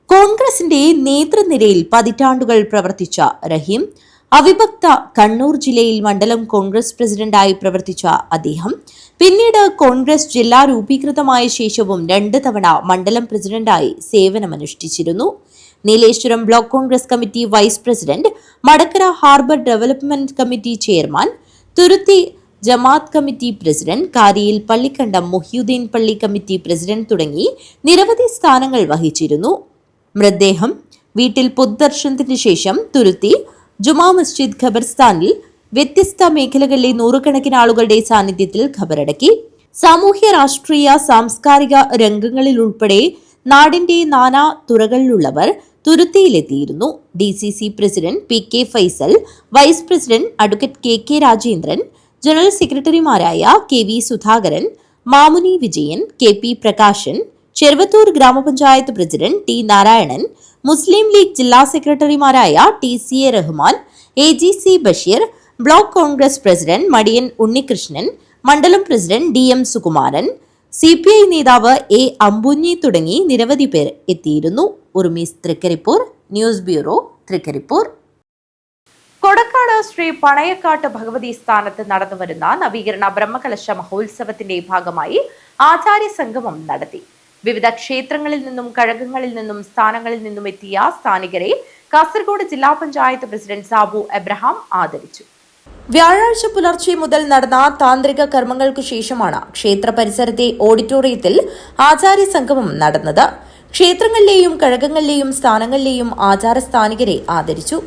കോൺഗ്രസിന്റെ നേതൃനിരയിൽ പതിറ്റാണ്ടുകൾ പ്രവർത്തിച്ച റഹീം, അവിഭക്ത കണ്ണൂർ ജില്ലയിൽ മണ്ഡലം കോൺഗ്രസ് പ്രസിഡന്റായി പ്രവർത്തിച്ച അദ്ദേഹം പിന്നീട് കോൺഗ്രസ് ജില്ലാ രൂപീകൃതമായ ശേഷവും 2 തവണ മണ്ഡലം പ്രസിഡന്റായി സേവനമനുഷ്ഠിച്ചിരുന്നു. Nileshwaram block Congress committee vice president, Madakkara harbour development committee chairman, Thuruthi Jamaat committee president, Kariyil Pallikandam Muhyuddeen Palli committee president തുടങ്ങി നിരവധി സ്ഥാനങ്ങൾ വഹിച്ചിരുന്നു. മൃതദേഹം വീട്ടിൽ പൊതുദർശനത്തിന് ശേഷം തുരുത്തി ജുമാ മസ്ജിദ് ഖബർസ്ഥാനിൽ വ്യത്യസ്ത മേഖലകളിലെ നൂറുകണക്കിന് ആളുകളുടെ സാന്നിധ്യത്തിൽ ഖബറടക്കി. സാമൂഹ്യ, രാഷ്ട്രീയ, സാംസ്കാരിക രംഗങ്ങളിൽ ഉൾപ്പെടെ നാടിന്റെ നാനാ തുറകളിലുള്ളവർ തുരുത്തിയിലെത്തിയിരുന്നു. DCC president PK Faisal, vice president advocate KK Rajendran, general സെക്രട്ടറിമാരായ KV സുധാകരൻ, മാമുനി വിജയൻ, KP പ്രകാശൻ, ചെറുവത്തൂർ ഗ്രാമപഞ്ചായത്ത് പ്രസിഡന്റ് T നാരായണൻ, മുസ്ലിം ലീഗ് ജില്ലാ സെക്രട്ടറിമാരായ TCA Rahman, AGC Basheer, block Congress president Madiyan Unnikrishnan, മണ്ഡലം പ്രസിഡന്റ് DM സുകുമാരൻ, CPI നേതാവ് A. അമ്പുഞ്ഞി തുടങ്ങി നിരവധി പേർ എത്തിയിരുന്നു. Urmees Thrikaripur, news bureau, Thrikaripur. കൊടക്കാട് ശ്രീ പണയക്കാട്ട് ഭഗവതി സ്ഥാനത്ത് നടന്നുവരുന്ന നവീകരണ ബ്രഹ്മകലശ മഹോത്സവത്തിന്റെ ഭാഗമായി ആചാര്യ സംഗമം നടത്തി. വിവിധ ക്ഷേത്രങ്ങളിൽ നിന്നും കഴകങ്ങളിൽ നിന്നും സ്ഥാനങ്ങളിൽ നിന്നും എത്തിയ സ്ഥാനികരെ കാസർഗോഡ് ജില്ലാ പഞ്ചായത്ത് പ്രസിഡന്റ് സാബു എബ്രഹാം ആദരിച്ചു. വ്യാഴാഴ്ച പുലർച്ചെ മുതൽ നടന്ന താന്ത്രിക കർമ്മങ്ങൾക്കു ശേഷമാണ് ക്ഷേത്ര പരിസരത്തെ ഓഡിറ്റോറിയത്തിൽ ആചാര്യ സംഗമം നടന്നത്. ക്ഷേത്രങ്ങളിലെയും കഴകങ്ങളിലെയും സ്ഥാനങ്ങളിലെയും ആചാര സ്ഥാനികരെ ആദരിച്ചു.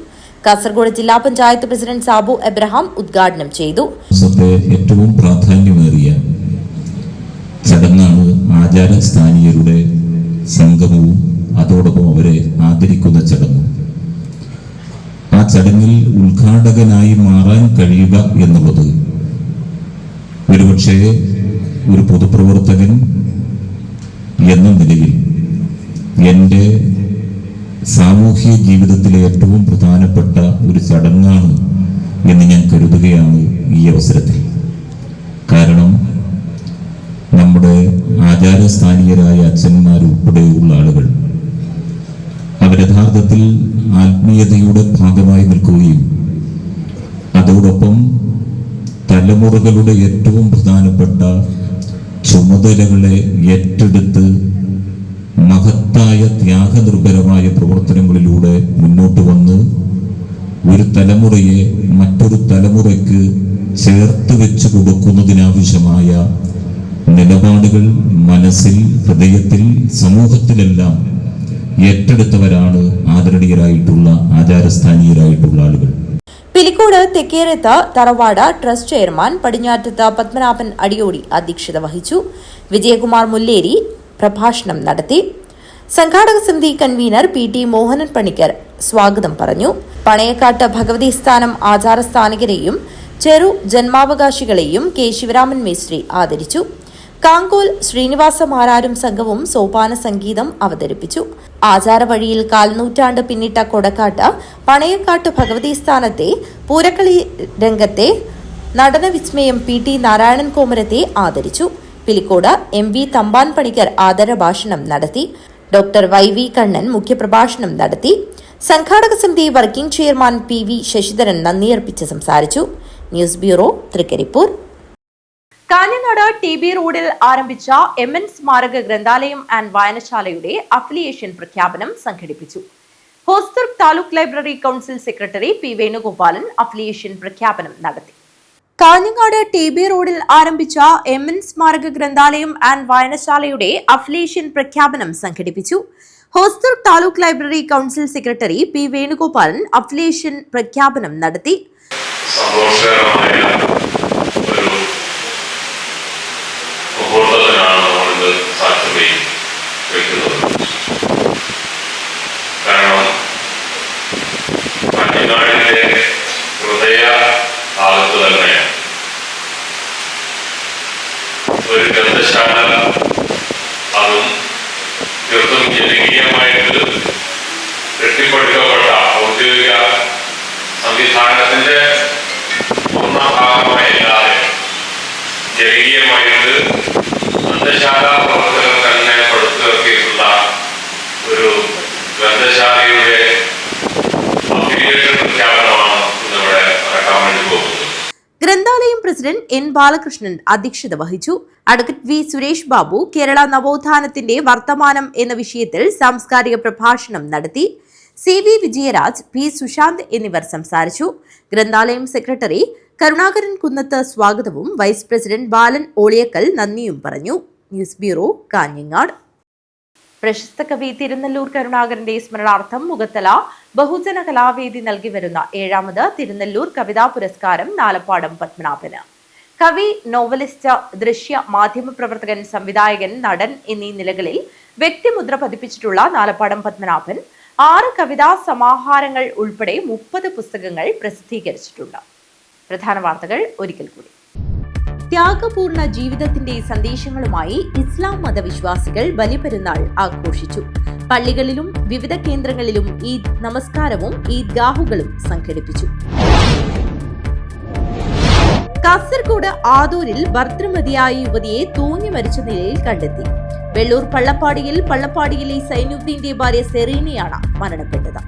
കാസർഗോഡ് ജില്ലാ പഞ്ചായത്ത് പ്രസിഡന്റ് സാബു എബ്രഹാം ഉദ്ഘാടനം ചെയ്തു. ഏറ്റവും പ്രാധാന്യമേറിയ ചടങ്ങാണ് ആചാര സ്ഥാനീയരുടെ സംഗമവും അതോടൊപ്പം അവരെ ആദരിക്കുന്ന ചടങ്ങും. ആ ചടങ്ങിൽ ഉദ്ഘാടകനായി മാറാൻ കഴിയുക എന്നുള്ളത് ഒരുപക്ഷെ ഒരു പൊതുപ്രവർത്തകൻ എന്ന നിലയിൽ എൻ്റെ സാമൂഹ്യ ജീവിതത്തിലെ ഏറ്റവും പ്രധാനപ്പെട്ട ഒരു ചടങ്ങാണ് എന്ന് ഞാൻ കരുതുകയാണ് ഈ അവസരത്തിൽ. കാരണം നമ്മുടെ ആചാരസ്ഥാനീയരായ അച്ഛന്മാരുൾപ്പെടെയുള്ള ആളുകൾ അവർ യഥാർത്ഥത്തിൽ ആത്മീയതയുടെ ഭാഗമായി നിൽക്കുകയും അതോടൊപ്പം തലമുറകളുടെ ഏറ്റവും പ്രധാനപ്പെട്ട ചുമതലകളെ ഏറ്റെടുത്ത് മഹത്തായ ത്യാഗനിർഭരമായ പ്രവർത്തനങ്ങളിലൂടെ മുന്നോട്ട് വന്ന് ഒരു തലമുറയെ മറ്റൊരു തലമുറയ്ക്ക് ചേർത്ത് വെച്ച് കൊടുക്കുന്നതിനാവശ്യമായ നിലപാടുകൾ മനസ്സിൽ, ഹൃദയത്തിൽ, സമൂഹത്തിലെല്ലാം ഏറ്റെടുത്തവരാണ് ആദരണീയരായിട്ടുള്ള ആചാരസ്ഥാനീയരായിട്ടുള്ള ആളുകൾ. പിലിക്കോട് തെക്കേരത്ത് തറവാട് ട്രസ്റ്റ് ചെയർമാൻ പടിഞ്ഞാറ്റത്ത് പത്മനാഭൻ അടിയോടി അധ്യക്ഷത വഹിച്ചു. വിജയകുമാർ മുല്ലേരി പ്രഭാഷണം നടത്തി. സംഘാടക സമിതി കൺവീനർ PT മോഹനൻ പണിക്കർ സ്വാഗതം പറഞ്ഞു. പണയക്കാട്ട് ഭഗവതി സ്ഥാനം ആചാര സ്ഥാനികരെയും ചെറു ജന്മാവകാശികളെയും K. ശിവരാമൻ മേസ്ത്രി ആദരിച്ചു. കാങ്കോൽ ശ്രീനിവാസ മാരാരും സംഘവും സോപാന സംഗീതം അവതരിപ്പിച്ചു. ആചാര വഴിയിൽ കാൽനൂറ്റാണ്ട് പിന്നിട്ട കൊടക്കാട്ട് പണയക്കാട്ട് ഭഗവതി സ്ഥാനത്തെ പൂരക്കളി രംഗത്തെ നടനവിസ്മയം PT നാരായണൻ കോമരത്തെ ആദരിച്ചു. പിലിക്കോട് MV തമ്പാൻ പണിക്കർ ആദര ഭാഷണം നടത്തി. ഡോക്ടർ YV കണ്ണൻ മുഖ്യപ്രഭാഷണം നടത്തി. സംഘാടക സമിതി വർക്കിംഗ് ചെയർമാൻ PV ശശിധരൻ നന്ദിയർപ്പിച്ച് സംസാരിച്ചു. News bureau, Trikaripur. Kanhangad TB റോഡിൽ ആരംഭിച്ച MN സ്മാരക ഗ്രന്ഥാലയം ആൻഡ് വായനശാലയുടെ അഫിലിയേഷൻ പ്രഖ്യാപനം സംഘടിപ്പിച്ചു. Hosdurg taluk library council secretary P. Venugopalan affiliation പ്രഖ്യാപനം നടത്തി. കാഞ്ഞങ്ങാട് TB റോഡിൽ ആരംഭിച്ച MN സ്മാരക ഗ്രന്ഥാലയം ആൻഡ് വായനശാലയുടെ അഫിലിയേഷൻ പ്രഖ്യാപനം സംഘടിപ്പിച്ചു. Hosdurg taluk library council secretary P. Venugopalan affiliation പ്രഖ്യാപനം നടത്തി. സന്തോഷകരമായ ഒരു മുഹൂർത്തത്തിനാണ് നമ്മളിത് സാക്ഷ്യം വയ്ക്കുന്നത്. കാരണം കാഞ്ഞങ്ങാടിന്റെ ഹൃദയ ഭാഗത്ത് തന്നെ ഒരു ഗ്രന്ഥശാല, അതും തീർത്തും ജനകീയമായിട്ട് കെട്ടിപ്പടുക്കപ്പെട്ട ഔദ്യോഗിക സംവിധാനത്തിന്റെ ഒന്നാം ഭാഗമായല്ലാതെ ജനകീയമായിട്ട് ഗ്രന്ഥശാല പ്രവർത്തനം തന്നെ പടുത്തുയർത്തിയിട്ടുള്ള ഒരു ഗ്രന്ഥശാലയുടെ അഫിലിയേഷൻ പ്രഖ്യാപനമാണ് ഇന്നിവിടെ നടക്കാൻ വേണ്ടി പോകുന്നത്. ഗ്രന്ഥാലയം പ്രസിഡന്റ് N. ബാലകൃഷ്ണൻ അധ്യക്ഷത വഹിച്ചു. Advocate V. സുരേഷ് ബാബു കേരള നവോത്ഥാനത്തിന്റെ വർത്തമാനം എന്ന വിഷയത്തിൽ സാംസ്കാരിക പ്രഭാഷണം നടത്തി. CV Vijayaraj, P. സുശാന്ത് എന്നിവർ സംസാരിച്ചു. ഗ്രന്ഥാലയം സെക്രട്ടറി കരുണാകരൻ കുന്നത്ത് സ്വാഗതവും വൈസ് പ്രസിഡന്റ് ബാലൻ ഓളിയക്കൽ നന്ദിയും പറഞ്ഞു. News bureau, Kanhangad. പ്രശസ്ത കവി തിരുനെല്ലൂർ കരുണാകരന്റെ സ്മരണാർത്ഥം മുഖത്തല ബഹുജന കലാവേദി നൽകി വരുന്ന 7ാമത് തിരുനെല്ലൂർ കവിതാ പുരസ്കാരം നാലപ്പാടം പത്മനാഭന്. കവി, നോവലിസ്റ്റ്, ദൃശ്യ മാധ്യമ പ്രവർത്തകൻ, സംവിധായകൻ, നടൻ എന്നീ നിലകളിൽ വ്യക്തിമുദ്ര പതിപ്പിച്ചിട്ടുള്ള നാലപ്പാടം പത്മനാഭൻ 6 കവിതാ സമാഹാരങ്ങൾ ഉൾപ്പെടെ 30 പുസ്തകങ്ങൾ പ്രസിദ്ധീകരിച്ചിട്ടുണ്ട്. പ്രധാന വാർത്തകൾ ഒരിക്കൽ കൂടി. ത്യാഗപൂർണ ജീവിതത്തിന്റെ സന്ദേശങ്ങളുമായി ഇസ്ലാം മതവിശ്വാസികൾ ബലിപെരുന്നാൾ ആഘോഷിച്ചു. പള്ളികളിലും വിവിധ കേന്ദ്രങ്ങളിലും ഈദ് നമസ്കാരവും ഈദ്ഗാഹുകളും സംഘടിപ്പിച്ചു. കാസർഗോഡ് കോഴിക്കോട് ആദൂരിൽ ഭർത്തൃമതിയായ യുവതിയെ തൂങ്ങി മരിച്ച നിലയിൽ കണ്ടെത്തി. വെള്ളൂർ പള്ളപ്പാടിയിലെ സൈനുദ്ദീന്റെ ഭാര്യ സെറീനയാണ് മരണപ്പെട്ടത്.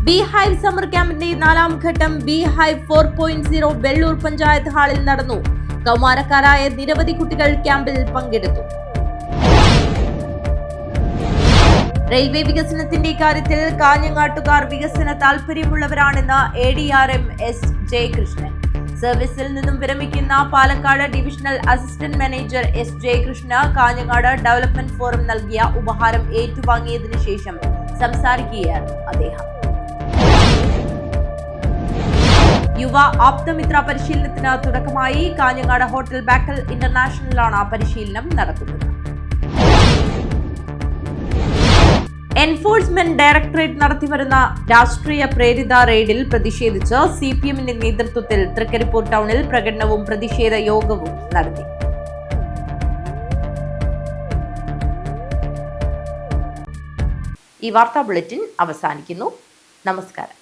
ബീഹൈവ് സമ്മർ ക്യാമ്പിന്റെ 4ാം ഘട്ടം ബീഹൈവ് 4.0 വെള്ളൂർ പഞ്ചായത്ത് ഹാളിൽ നടന്നു. കൗമാരക്കാരായ നിരവധി കുട്ടികൾ ക്യാമ്പിൽ പങ്കെടുത്തു. റെയിൽവേ വികസനത്തിന്റെ കാര്യത്തിൽ കാഞ്ഞങ്ങാട്ടുകാർ വികസന താൽപര്യമുള്ളവരാണെന്ന് ADRM S ജയകൃഷ്ണൻ. സർവീസിൽ നിന്നും വിരമിക്കുന്ന Palakkad divisional assistant manager S Jayakrishna Kanhangad development forum നൽകിയ ഉപഹാരം ഏറ്റുവാങ്ങിയതിനു ശേഷം സംസാരിക്കുകയായിരുന്നു അദ്ദേഹം. യുവ ആപ്തമിത്ര പരിശീലനത്തിന് തുടക്കമായി. കാഞ്ഞങ്ങാട് ഹോട്ടൽ ബാക്കൽ ഇന്റർനാഷണലാണ് പരിശീലനം നടക്കുന്നത്. എൻഫോഴ്സ്മെന്റ് ഡയറക്ടറേറ്റ് നടത്തിവരുന്ന രാഷ്ട്രീയ പ്രേരിത റെയ്ഡിൽ പ്രതിഷേധിച്ച് CPMന്റെ നേതൃത്വത്തിൽ തൃക്കരിപ്പൂർ ടൗണിൽ പ്രകടനവും പ്രതിഷേധ യോഗവും നടത്തി. ഈ വാർത്താ ബുള്ളറ്റിൻ അവസാനിക്കുന്നു. നമസ്കാരം.